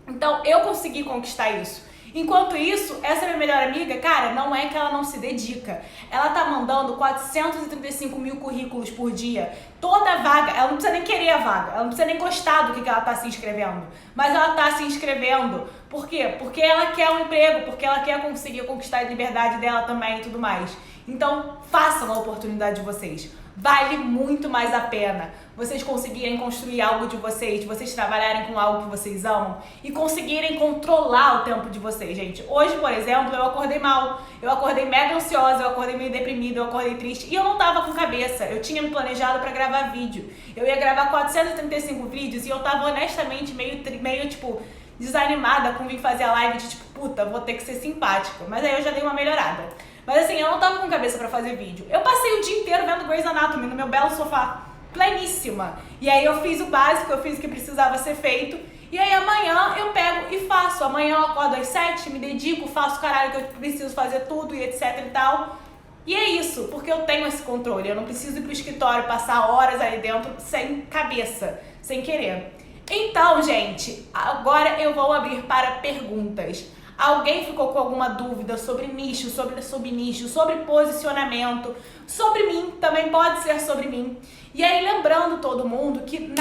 Speaker 1: Então eu consegui conquistar isso. Enquanto isso, essa minha melhor amiga, cara, não é que ela não se dedica. Ela tá mandando 435 mil currículos por dia. Toda vaga, ela não precisa nem querer a vaga, ela não precisa nem gostar do que ela tá se inscrevendo. Mas ela tá se inscrevendo. Por quê? Porque ela quer um emprego, porque ela quer conseguir conquistar a liberdade dela também e tudo mais. Então, façam a oportunidade de vocês. Vale muito mais a pena vocês conseguirem construir algo de vocês trabalharem com algo que vocês amam e conseguirem controlar o tempo de vocês, gente. Hoje, por exemplo, eu acordei mal, eu acordei mega ansiosa, eu acordei meio deprimida, eu acordei triste e eu não tava com cabeça. Eu tinha me planejado pra gravar vídeo. Eu ia gravar 435 vídeos e eu tava honestamente meio tipo desanimada com vir fazer a live de tipo, puta, vou ter que ser simpática. Mas aí eu já dei uma melhorada. Mas assim, eu não tava com cabeça pra fazer vídeo. Eu passei o dia inteiro vendo Grey's Anatomy no meu belo sofá, pleníssima. E aí eu fiz o básico, eu fiz o que precisava ser feito. E aí amanhã eu pego e faço. Amanhã eu acordo às 7, me dedico, faço o caralho que eu preciso fazer tudo e etc e tal. E é isso, porque eu tenho esse controle. Eu não preciso ir pro escritório, passar horas ali dentro sem cabeça, sem querer. Então, gente, agora eu vou abrir para perguntas. Alguém ficou com alguma dúvida sobre nicho, sobre subnicho, sobre posicionamento, sobre mim, também pode ser sobre mim. E aí, lembrando todo mundo que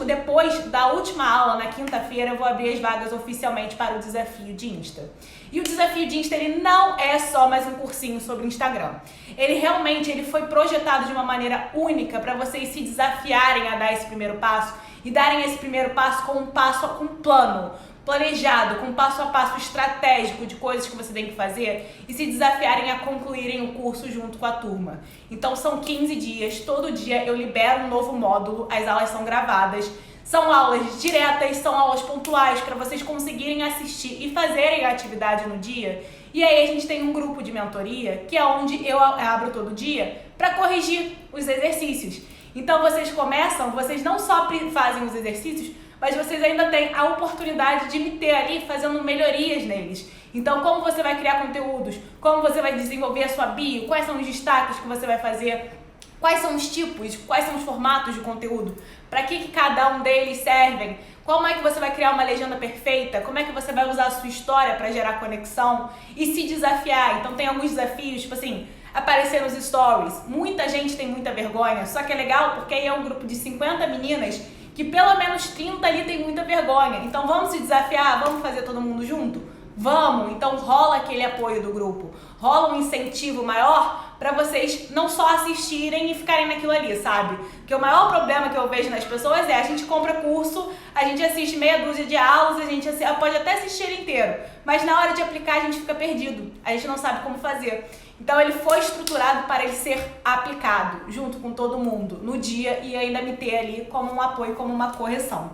Speaker 1: depois da última aula, na quinta-feira, eu vou abrir as vagas oficialmente para o desafio de Insta. E o desafio de Insta, ele não é só mais um cursinho sobre Instagram. Ele foi projetado de uma maneira única para vocês se desafiarem a dar esse primeiro passo e darem esse primeiro passo com um plano planejado, com um passo a passo estratégico de coisas que você tem que fazer e se desafiarem a concluírem o curso junto com a turma. Então são 15 dias, todo dia eu libero um novo módulo, as aulas são gravadas, são aulas diretas, são aulas pontuais para vocês conseguirem assistir e fazerem a atividade no dia. E aí a gente tem um grupo de mentoria, que é onde eu abro todo dia para corrigir os exercícios. Então vocês não só fazem os exercícios, mas vocês ainda têm a oportunidade de me ter ali fazendo melhorias neles. Então, como você vai criar conteúdos, como você vai desenvolver a sua bio, quais são os destaques que você vai fazer, quais são os tipos, quais são os formatos de conteúdo, para que cada um deles servem, como é que você vai criar uma legenda perfeita, como é que você vai usar a sua história para gerar conexão e se desafiar. Então, tem alguns desafios, tipo assim, aparecer nos stories. Muita gente tem muita vergonha, só que é legal porque aí é um grupo de 50 meninas que pelo menos 30 ali tem muita vergonha. Então vamos se desafiar? Vamos fazer todo mundo junto? Vamos! Então rola aquele apoio do grupo, rola um incentivo maior para vocês não só assistirem e ficarem naquilo ali, sabe? Porque o maior problema que eu vejo nas pessoas é a gente compra curso, a gente assiste meia dúzia de aulas, a gente pode até assistir ele inteiro, mas na hora de aplicar a gente fica perdido, a gente não sabe como fazer. Então ele foi estruturado para ele ser aplicado junto com todo mundo no dia e ainda me ter ali como um apoio, como uma correção.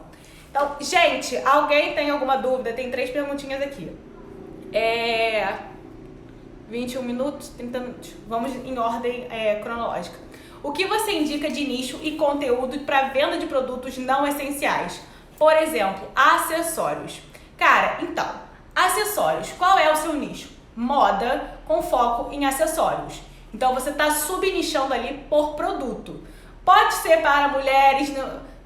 Speaker 1: Então, gente, alguém tem alguma dúvida? Tem 3 perguntinhas aqui. 21 minutos, 30 minutos. Vamos em ordem cronológica. O que você indica de nicho e conteúdo para venda de produtos não essenciais? Por exemplo, acessórios. Cara, então, acessórios. Qual é o seu nicho? Moda com foco em acessórios. Então você está subnichando ali por produto. Pode ser para mulheres,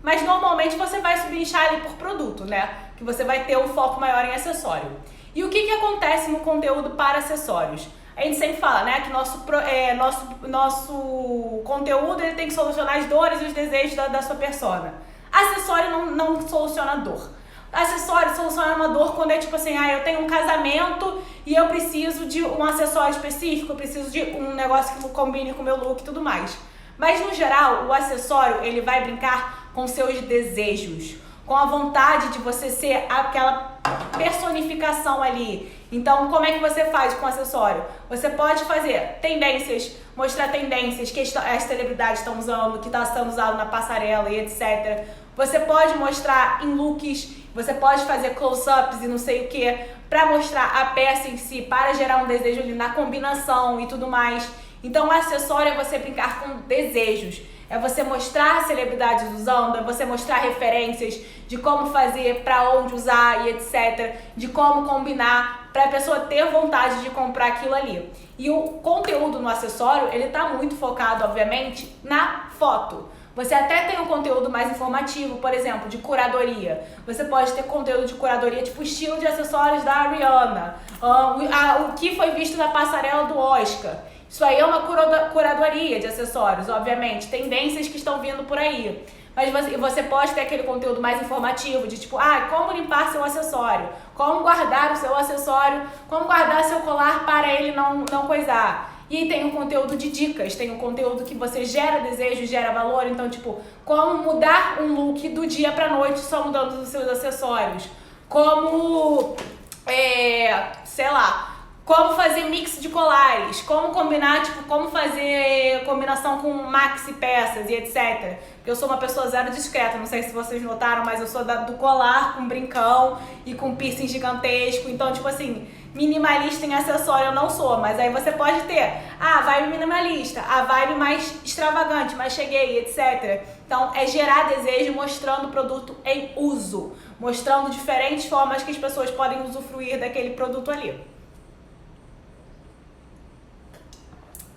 Speaker 1: mas normalmente você vai subnichar ali por produto, né? Que você vai ter um foco maior em acessório. E o que acontece no conteúdo para acessórios? A gente sempre fala, né, que nosso conteúdo ele tem que solucionar as dores e os desejos da sua persona. Acessório não soluciona dor. Acessório soluciona uma dor quando é tipo assim, eu tenho um casamento e eu preciso de um acessório específico, eu preciso de um negócio que combine com o meu look e tudo mais. Mas no geral, o acessório ele vai brincar com seus desejos, com a vontade de você ser aquela personificação ali. Então, como é que você faz com o acessório? Você pode fazer tendências, mostrar tendências que as celebridades estão usando, que está sendo usado na passarela e etc. Você pode mostrar em looks, você pode fazer close-ups e não sei o que, para mostrar a peça em si, para gerar um desejo ali na combinação e tudo mais. Então, o acessório é você brincar com desejos. É você mostrar celebridades usando, é você mostrar referências de como fazer, para onde usar e etc. De como combinar, para a pessoa ter vontade de comprar aquilo ali. E o conteúdo no acessório, ele tá muito focado, obviamente, na foto. Você até tem um conteúdo mais informativo, por exemplo, de curadoria. Você pode ter conteúdo de curadoria, tipo estilo de acessórios da Rihanna, o que foi visto na passarela do Oscar. Isso aí é uma curadoria de acessórios, obviamente, tendências que estão vindo por aí. Mas você pode ter aquele conteúdo mais informativo, de tipo, como limpar seu acessório, como guardar o seu acessório, como guardar seu colar para ele não coisar. E tem um conteúdo de dicas, tem um conteúdo que você gera desejo, gera valor. Então, tipo, como mudar um look do dia pra noite só mudando os seus acessórios. Como, sei lá, como fazer mix de colares, como combinar, tipo, como fazer combinação com maxi peças e etc. Porque eu sou uma pessoa zero discreta, não sei se vocês notaram, mas eu sou do colar com brincão e com piercing gigantesco. Então, tipo assim, minimalista em acessório eu não sou, mas aí você pode ter a vibe minimalista, a vibe mais extravagante, mais cheguei, etc. Então, é gerar desejo mostrando o produto em uso, mostrando diferentes formas que as pessoas podem usufruir daquele produto ali.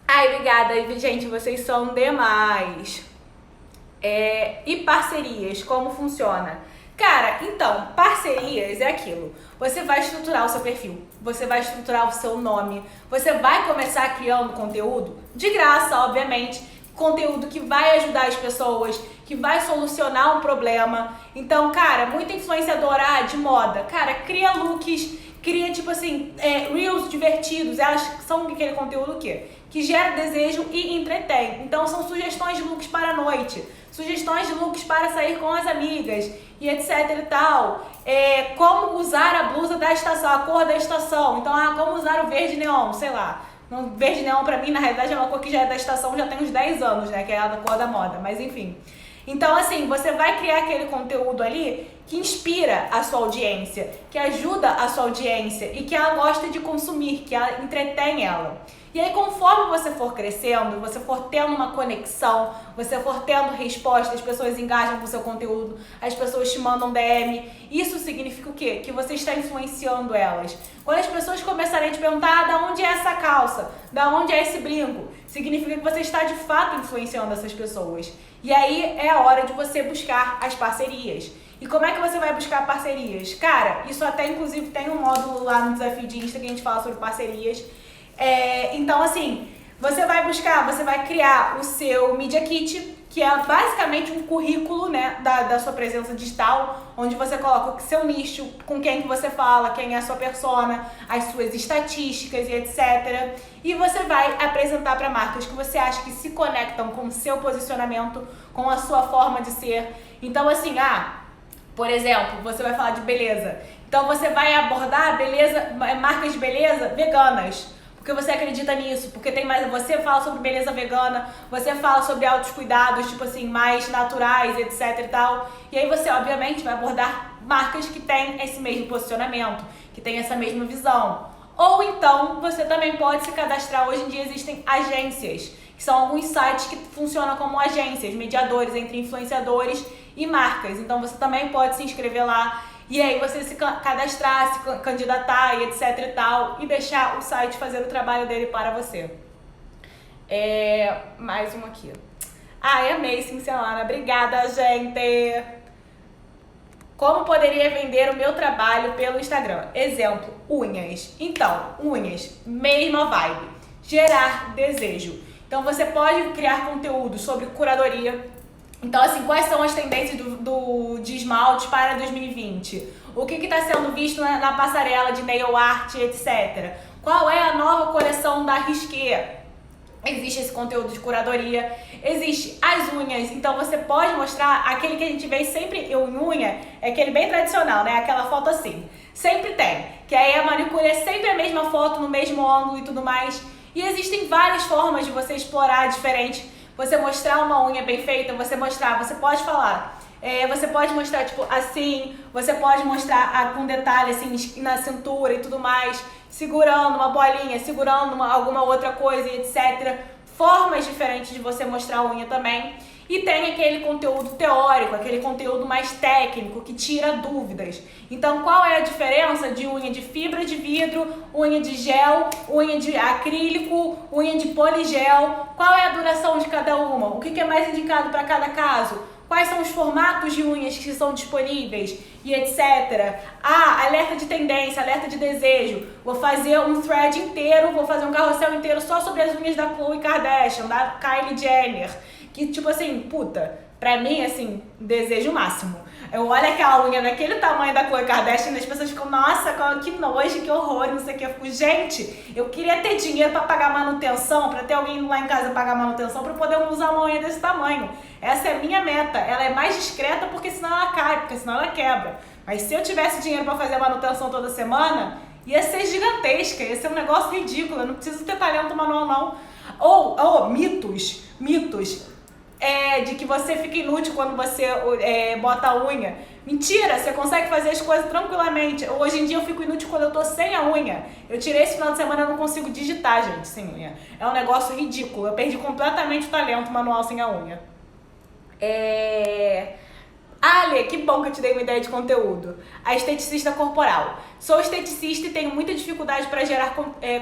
Speaker 1: Ai, obrigada, gente, vocês são demais. E parcerias, como funciona? Cara, então, parcerias é aquilo. Você vai estruturar o seu perfil, você vai estruturar o seu nome, você vai começar criando conteúdo de graça, obviamente, conteúdo que vai ajudar as pessoas, que vai solucionar um problema. Então, cara, muita influenciadora de moda, cara, cria looks, cria, tipo assim, reels divertidos. Elas são aquele conteúdo o quê? Que gera desejo e entretém. Então, são sugestões de looks para a noite, sugestões de looks para sair com as amigas e etc e tal. Como usar a blusa da estação, a cor da estação. Então, como usar o verde neon, sei lá. O verde neon pra mim, na realidade, é uma cor que já é da estação, já tem uns 10 anos, né? Que é a da cor da moda, mas enfim. Então, assim, você vai criar aquele conteúdo ali que inspira a sua audiência, que ajuda a sua audiência e que ela gosta de consumir, que ela entretém ela. E aí, conforme você for crescendo, você for tendo uma conexão, você for tendo resposta, as pessoas engajam com o seu conteúdo, as pessoas te mandam DM, isso significa o quê? Que você está influenciando elas. Quando as pessoas começarem a te perguntar, da onde é essa calça? Da onde é esse brinco? Significa que você está de fato influenciando essas pessoas. E aí é a hora de você buscar as parcerias. E como é que você vai buscar parcerias? Cara, isso até inclusive tem um módulo lá no Desafio de Insta que a gente fala sobre parcerias. Então, assim, você vai criar o seu Media Kit, que é basicamente um currículo, né, da sua presença digital, onde você coloca o seu nicho, com quem que você fala, quem é a sua persona, as suas estatísticas e etc. E você vai apresentar para marcas que você acha que se conectam com o seu posicionamento, com a sua forma de ser. Então, assim, por exemplo, você vai falar de beleza. Então, você vai abordar marcas de beleza veganas. Porque você acredita nisso, porque você fala sobre beleza vegana, você fala sobre altos cuidados, tipo assim, mais naturais, etc e tal. E aí você, obviamente, vai abordar marcas que têm esse mesmo posicionamento, que têm essa mesma visão. Ou então, você também pode se cadastrar. Hoje em dia existem agências, que são alguns sites que funcionam como agências, mediadores entre influenciadores e marcas. Então, você também pode se inscrever lá. E aí você se cadastrar, se candidatar e etc e tal, e deixar o site fazer o trabalho dele para você. Mais um aqui. Amei, Cincelana. Obrigada, gente! Como poderia vender o meu trabalho pelo Instagram? Exemplo, unhas. Então, unhas, mesma vibe. Gerar desejo. Então, você pode criar conteúdo sobre curadoria. Então, assim, quais são as tendências de esmalte para 2020? O que está sendo visto na passarela de nail art, etc. Qual é a nova coleção da Risqué? Existe esse conteúdo de curadoria, existe as unhas, então você pode mostrar aquele que a gente vê sempre em unha, é aquele bem tradicional, né? Aquela foto assim, sempre tem, que aí a manicure é sempre a mesma foto, no mesmo ângulo e tudo mais. E existem várias formas de você explorar diferente, você mostrar uma unha bem feita, você pode falar, você pode mostrar tipo assim, você pode mostrar com detalhe assim na cintura e tudo mais, segurando uma bolinha, segurando alguma outra coisa e etc. Formas diferentes de você mostrar a unha também. E tem aquele conteúdo teórico, aquele conteúdo mais técnico, que tira dúvidas. Então, qual é a diferença de unha de fibra de vidro, unha de gel, unha de acrílico, unha de poligel? Qual é a duração de cada uma? O que é mais indicado para cada caso? Quais são os formatos de unhas que são disponíveis e etc. Alerta de tendência, alerta de desejo. Vou fazer um thread inteiro, vou fazer um carrossel inteiro só sobre as unhas da Khloe Kardashian, da Kylie Jenner. Que tipo assim, puta, pra mim, assim, desejo máximo. Eu olho aquela unha daquele tamanho da Khloe Kardashian e as pessoas ficam, nossa, que nojo, que horror, não sei o que. Eu fico, gente, eu queria ter dinheiro pra pagar manutenção, pra ter alguém lá em casa pagar manutenção, pra poder usar uma unha desse tamanho. Essa é a minha meta. Ela é mais discreta porque senão ela cai, porque senão ela quebra. Mas se eu tivesse dinheiro pra fazer a manutenção toda semana, ia ser gigantesca, ia ser um negócio ridículo. Eu não preciso ter talento manual, não. Ou mitos. De que você fica inútil quando você bota a unha. Mentira, você consegue fazer as coisas tranquilamente. Hoje em dia eu fico inútil quando eu tô sem a unha. Eu tirei esse final de semana e não consigo digitar, gente, sem unha. É um negócio ridículo. Eu perdi completamente o talento manual sem a unha. Ale, que bom que eu te dei uma ideia de conteúdo. A esteticista corporal. Sou esteticista e tenho muita dificuldade para gerar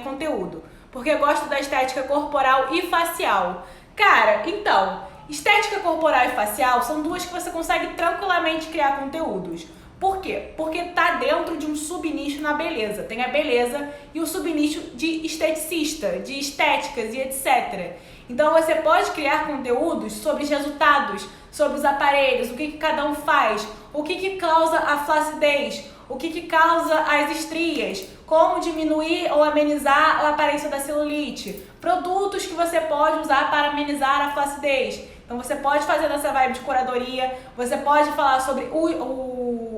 Speaker 1: conteúdo, porque gosto da estética corporal e facial. Cara, então, estética corporal e facial são duas que você consegue tranquilamente criar conteúdos. Por quê? Porque tá dentro de um subnicho na beleza. Tem a beleza e o subnicho de esteticista, de estéticas e etc. Então você pode criar conteúdos sobre os resultados, sobre os aparelhos, o que cada um faz, o que causa a flacidez, o que causa as estrias, como diminuir ou amenizar a aparência da celulite, produtos que você pode usar para amenizar a flacidez. Então você pode fazer nessa vibe de curadoria, você pode falar sobre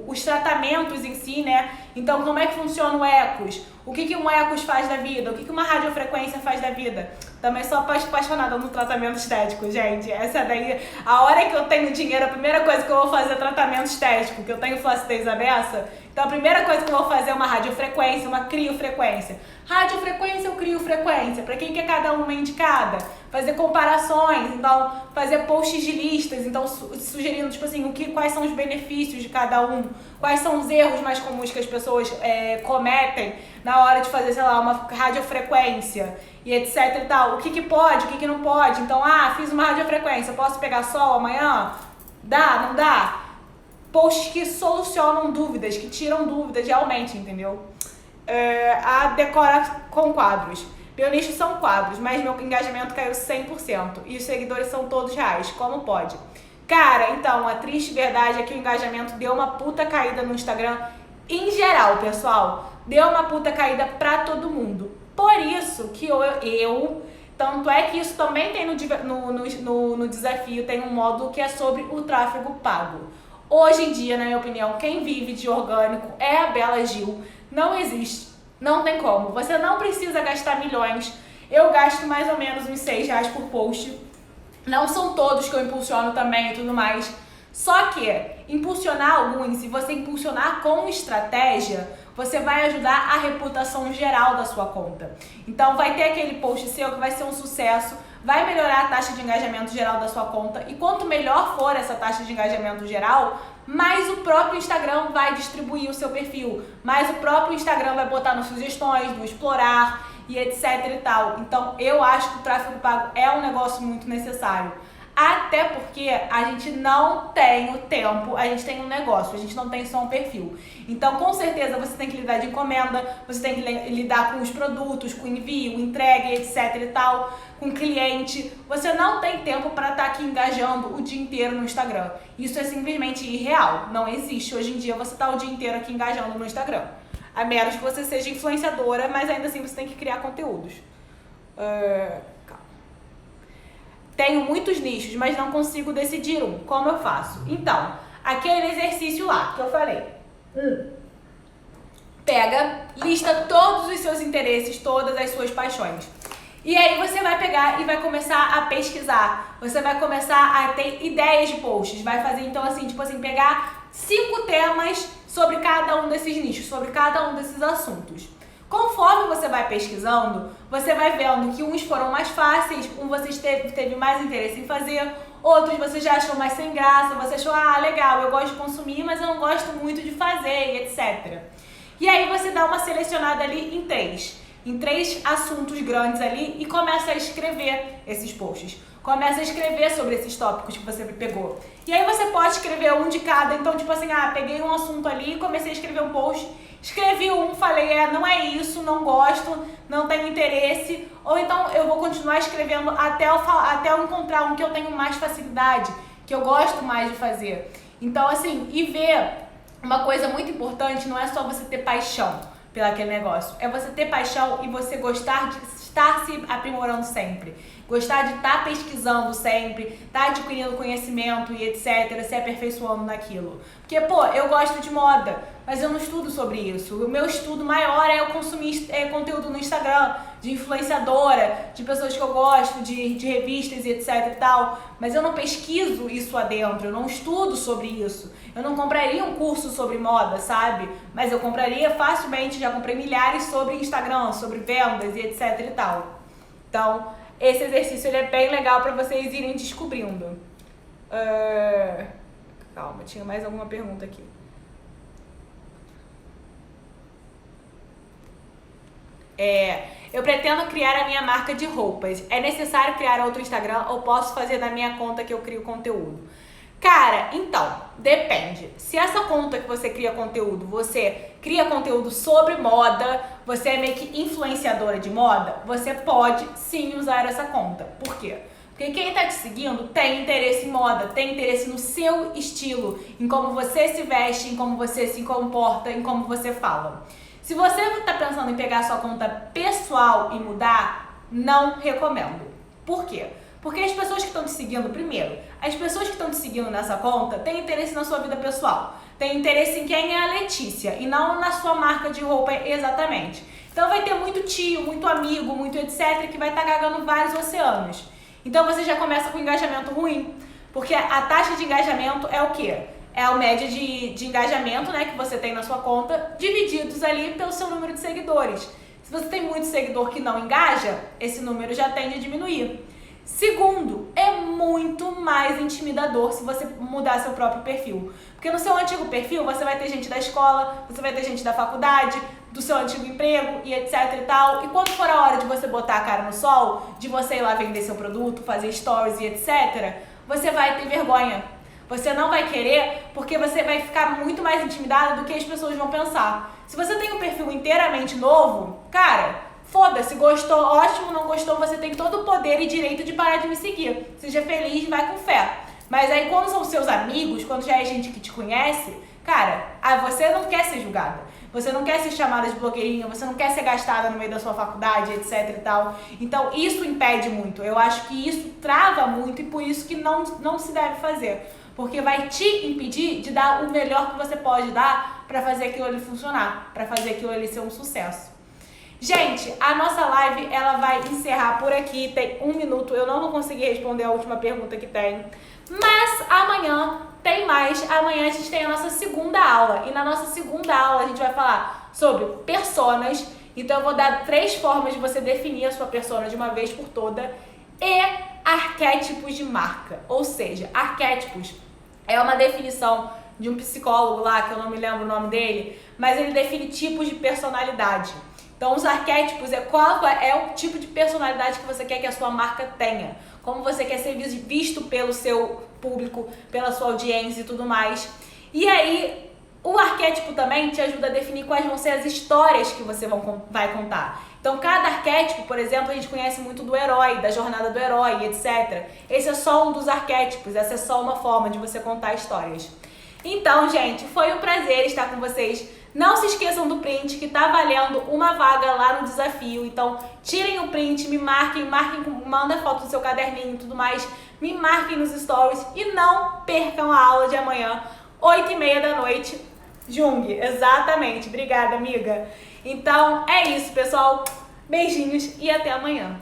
Speaker 1: os tratamentos em si, né? Então como é que funciona o ecos, o que um ecos faz da vida, o que uma radiofrequência faz da vida. Também sou apaixonada no tratamento estético, gente. Essa daí, a hora que eu tenho dinheiro, a primeira coisa que eu vou fazer é tratamento estético, que eu tenho flacidez abessa. Então a primeira coisa que eu vou fazer é uma radiofrequência, uma criofrequência. Radiofrequência ou criofrequência? Para quem que é cada uma indicada? Fazer comparações, então fazer posts de listas, então sugerindo tipo assim, quais são os benefícios de cada um, quais são os erros mais comuns que as pessoas cometem na hora de fazer, sei lá, uma radiofrequência e etc e tal. O que pode, o que não pode. Então, fiz uma radiofrequência, posso pegar sol amanhã? Dá, não dá? Posts que solucionam dúvidas, que tiram dúvidas realmente, entendeu? A decora com quadros. Meu nicho são quadros, mas meu engajamento caiu 100% e os seguidores são todos reais. Como pode? Cara, então, a triste verdade é que o engajamento deu uma puta caída no Instagram em geral, pessoal. Deu uma puta caída pra todo mundo. Por isso que tanto é que isso também tem no desafio, tem um módulo que é sobre o tráfego pago. Hoje em dia, na minha opinião, quem vive de orgânico é a Bela Gil. Não existe. Não tem como. Você não precisa gastar milhões. Eu gasto mais ou menos uns R$6 por post. Não são todos que eu impulsiono também e tudo mais. Só que impulsionar alguns, se você impulsionar com estratégia, você vai ajudar a reputação geral da sua conta. Então vai ter aquele post seu que vai ser um sucesso, vai melhorar a taxa de engajamento geral da sua conta. E quanto melhor for essa taxa de engajamento geral, mais o próprio Instagram vai distribuir o seu perfil, mais o próprio Instagram vai botar nas sugestões, no explorar e etc e tal. Então eu acho que o tráfego pago é um negócio muito necessário. Até porque a gente não tem o tempo, a gente tem um negócio, a gente não tem só um perfil. Então, com certeza, você tem que lidar de encomenda, você tem que lidar com os produtos, com envio, entrega, etc e tal, com cliente. Você não tem tempo para estar aqui engajando o dia inteiro no Instagram. Isso é simplesmente irreal, não existe. Hoje em dia, você está o dia inteiro aqui engajando no Instagram. A menos que você seja influenciadora, mas ainda assim você tem que criar conteúdos. Calma. tenho muitos nichos, mas não consigo decidir um. Como eu faço? Então, aquele exercício lá que eu falei. Pega, lista todos os seus interesses, todas as suas paixões. E aí você vai pegar e vai começar a pesquisar. Você vai começar a ter ideias de posts. Vai fazer, então, assim, tipo assim, pegar 5 temas sobre cada um desses nichos, sobre cada um desses assuntos. Conforme você vai pesquisando, você vai vendo que uns foram mais fáceis, você teve mais interesse em fazer, outros você já achou mais sem graça, você achou, legal, eu gosto de consumir, mas eu não gosto muito de fazer, etc. E aí você dá uma selecionada ali em 3 assuntos grandes ali e começa a escrever esses posts. Começa a escrever sobre esses tópicos que você pegou. E aí você pode escrever um de cada. Então, tipo assim, peguei um assunto ali, comecei a escrever um post, escrevi um, falei, não é isso, não gosto, não tenho interesse. Ou então eu vou continuar escrevendo até eu encontrar um que eu tenho mais facilidade, que eu gosto mais de fazer. Então, assim, e ver uma coisa muito importante, não é só você ter paixão pelo aquele negócio. É você ter paixão e você gostar de estar se aprimorando sempre. Gostar de estar pesquisando sempre, estar adquirindo conhecimento e etc, se aperfeiçoando naquilo. Porque, eu gosto de moda, mas eu não estudo sobre isso. O meu estudo maior é eu consumir conteúdo no Instagram, de influenciadora, de pessoas que eu gosto, de revistas e etc e tal. Mas eu não pesquiso isso adentro, eu não estudo sobre isso. Eu não compraria um curso sobre moda, sabe? Mas eu compraria facilmente, já comprei milhares sobre Instagram, sobre vendas e etc e tal. Então, esse exercício ele é bem legal para vocês irem descobrindo. Calma, tinha mais alguma pergunta aqui. Eu pretendo criar a minha marca de roupas. É necessário criar outro Instagram ou posso fazer da minha conta que eu crio conteúdo? Cara, então, depende. Se essa conta que você cria conteúdo sobre moda, você é meio que influenciadora de moda, você pode sim usar essa conta. Por quê? Porque quem tá te seguindo tem interesse em moda, tem interesse no seu estilo, em como você se veste, em como você se comporta, em como você fala. Se você tá pensando em pegar a sua conta pessoal e mudar, não recomendo. Por quê? Porque as pessoas que estão te seguindo, primeiro, as pessoas que estão te seguindo nessa conta têm interesse na sua vida pessoal. Têm interesse em quem é a Letícia e não na sua marca de roupa exatamente. Então vai ter muito tio, muito amigo, muito etc. que vai estar cagando vários oceanos. Então você já começa com engajamento ruim, porque a taxa de engajamento é o quê? É a média de engajamento, né, que você tem na sua conta, divididos ali pelo seu número de seguidores. Se você tem muito seguidor que não engaja, esse número já tende a diminuir. Segundo, é muito mais intimidador se você mudar seu próprio perfil. Porque no seu antigo perfil você vai ter gente da escola, você vai ter gente da faculdade, do seu antigo emprego e etc e tal. E quando for a hora de você botar a cara no sol, de você ir lá vender seu produto, fazer stories e etc, você vai ter vergonha. Você não vai querer porque você vai ficar muito mais intimidado do que as pessoas vão pensar. Se você tem um perfil inteiramente novo, cara, foda-se, gostou, ótimo, não gostou, você tem todo o poder e direito de parar de me seguir. Seja feliz e vai com fé. Mas aí quando são seus amigos, quando já é gente que te conhece, cara, você não quer ser julgada. Você não quer ser chamada de blogueirinha, você não quer ser gastada no meio da sua faculdade, etc e tal. Então isso impede muito. Eu acho que isso trava muito e por isso que não se deve fazer. Porque vai te impedir de dar o melhor que você pode dar pra fazer aquilo ali funcionar, pra fazer aquilo ali ser um sucesso. Gente, a nossa live ela vai encerrar por aqui, tem 1 minuto, eu não vou conseguir responder a última pergunta que tem, mas amanhã tem mais, amanhã a gente tem a nossa segunda aula, e na nossa segunda aula a gente vai falar sobre personas, então eu vou dar 3 formas de você definir a sua persona de uma vez por toda, e arquétipos de marca, ou seja, arquétipos é uma definição de um psicólogo lá, que eu não me lembro o nome dele, mas ele define tipos de personalidade. Então, os arquétipos qual é o tipo de personalidade que você quer que a sua marca tenha. Como você quer ser visto pelo seu público, pela sua audiência e tudo mais. E aí, o arquétipo também te ajuda a definir quais vão ser as histórias que você vai contar. Então, cada arquétipo, por exemplo, a gente conhece muito do herói, da jornada do herói, etc. Esse é só um dos arquétipos, essa é só uma forma de você contar histórias. Então, gente, foi um prazer estar com vocês Não se esqueçam do print, que tá valendo uma vaga lá no desafio. Então, tirem o print, me marquem, manda foto do seu caderninho e tudo mais, me marquem nos stories e não percam a aula de amanhã, 8h30 da noite. Jung, exatamente. Obrigada, amiga. Então, é isso, pessoal. Beijinhos e até amanhã.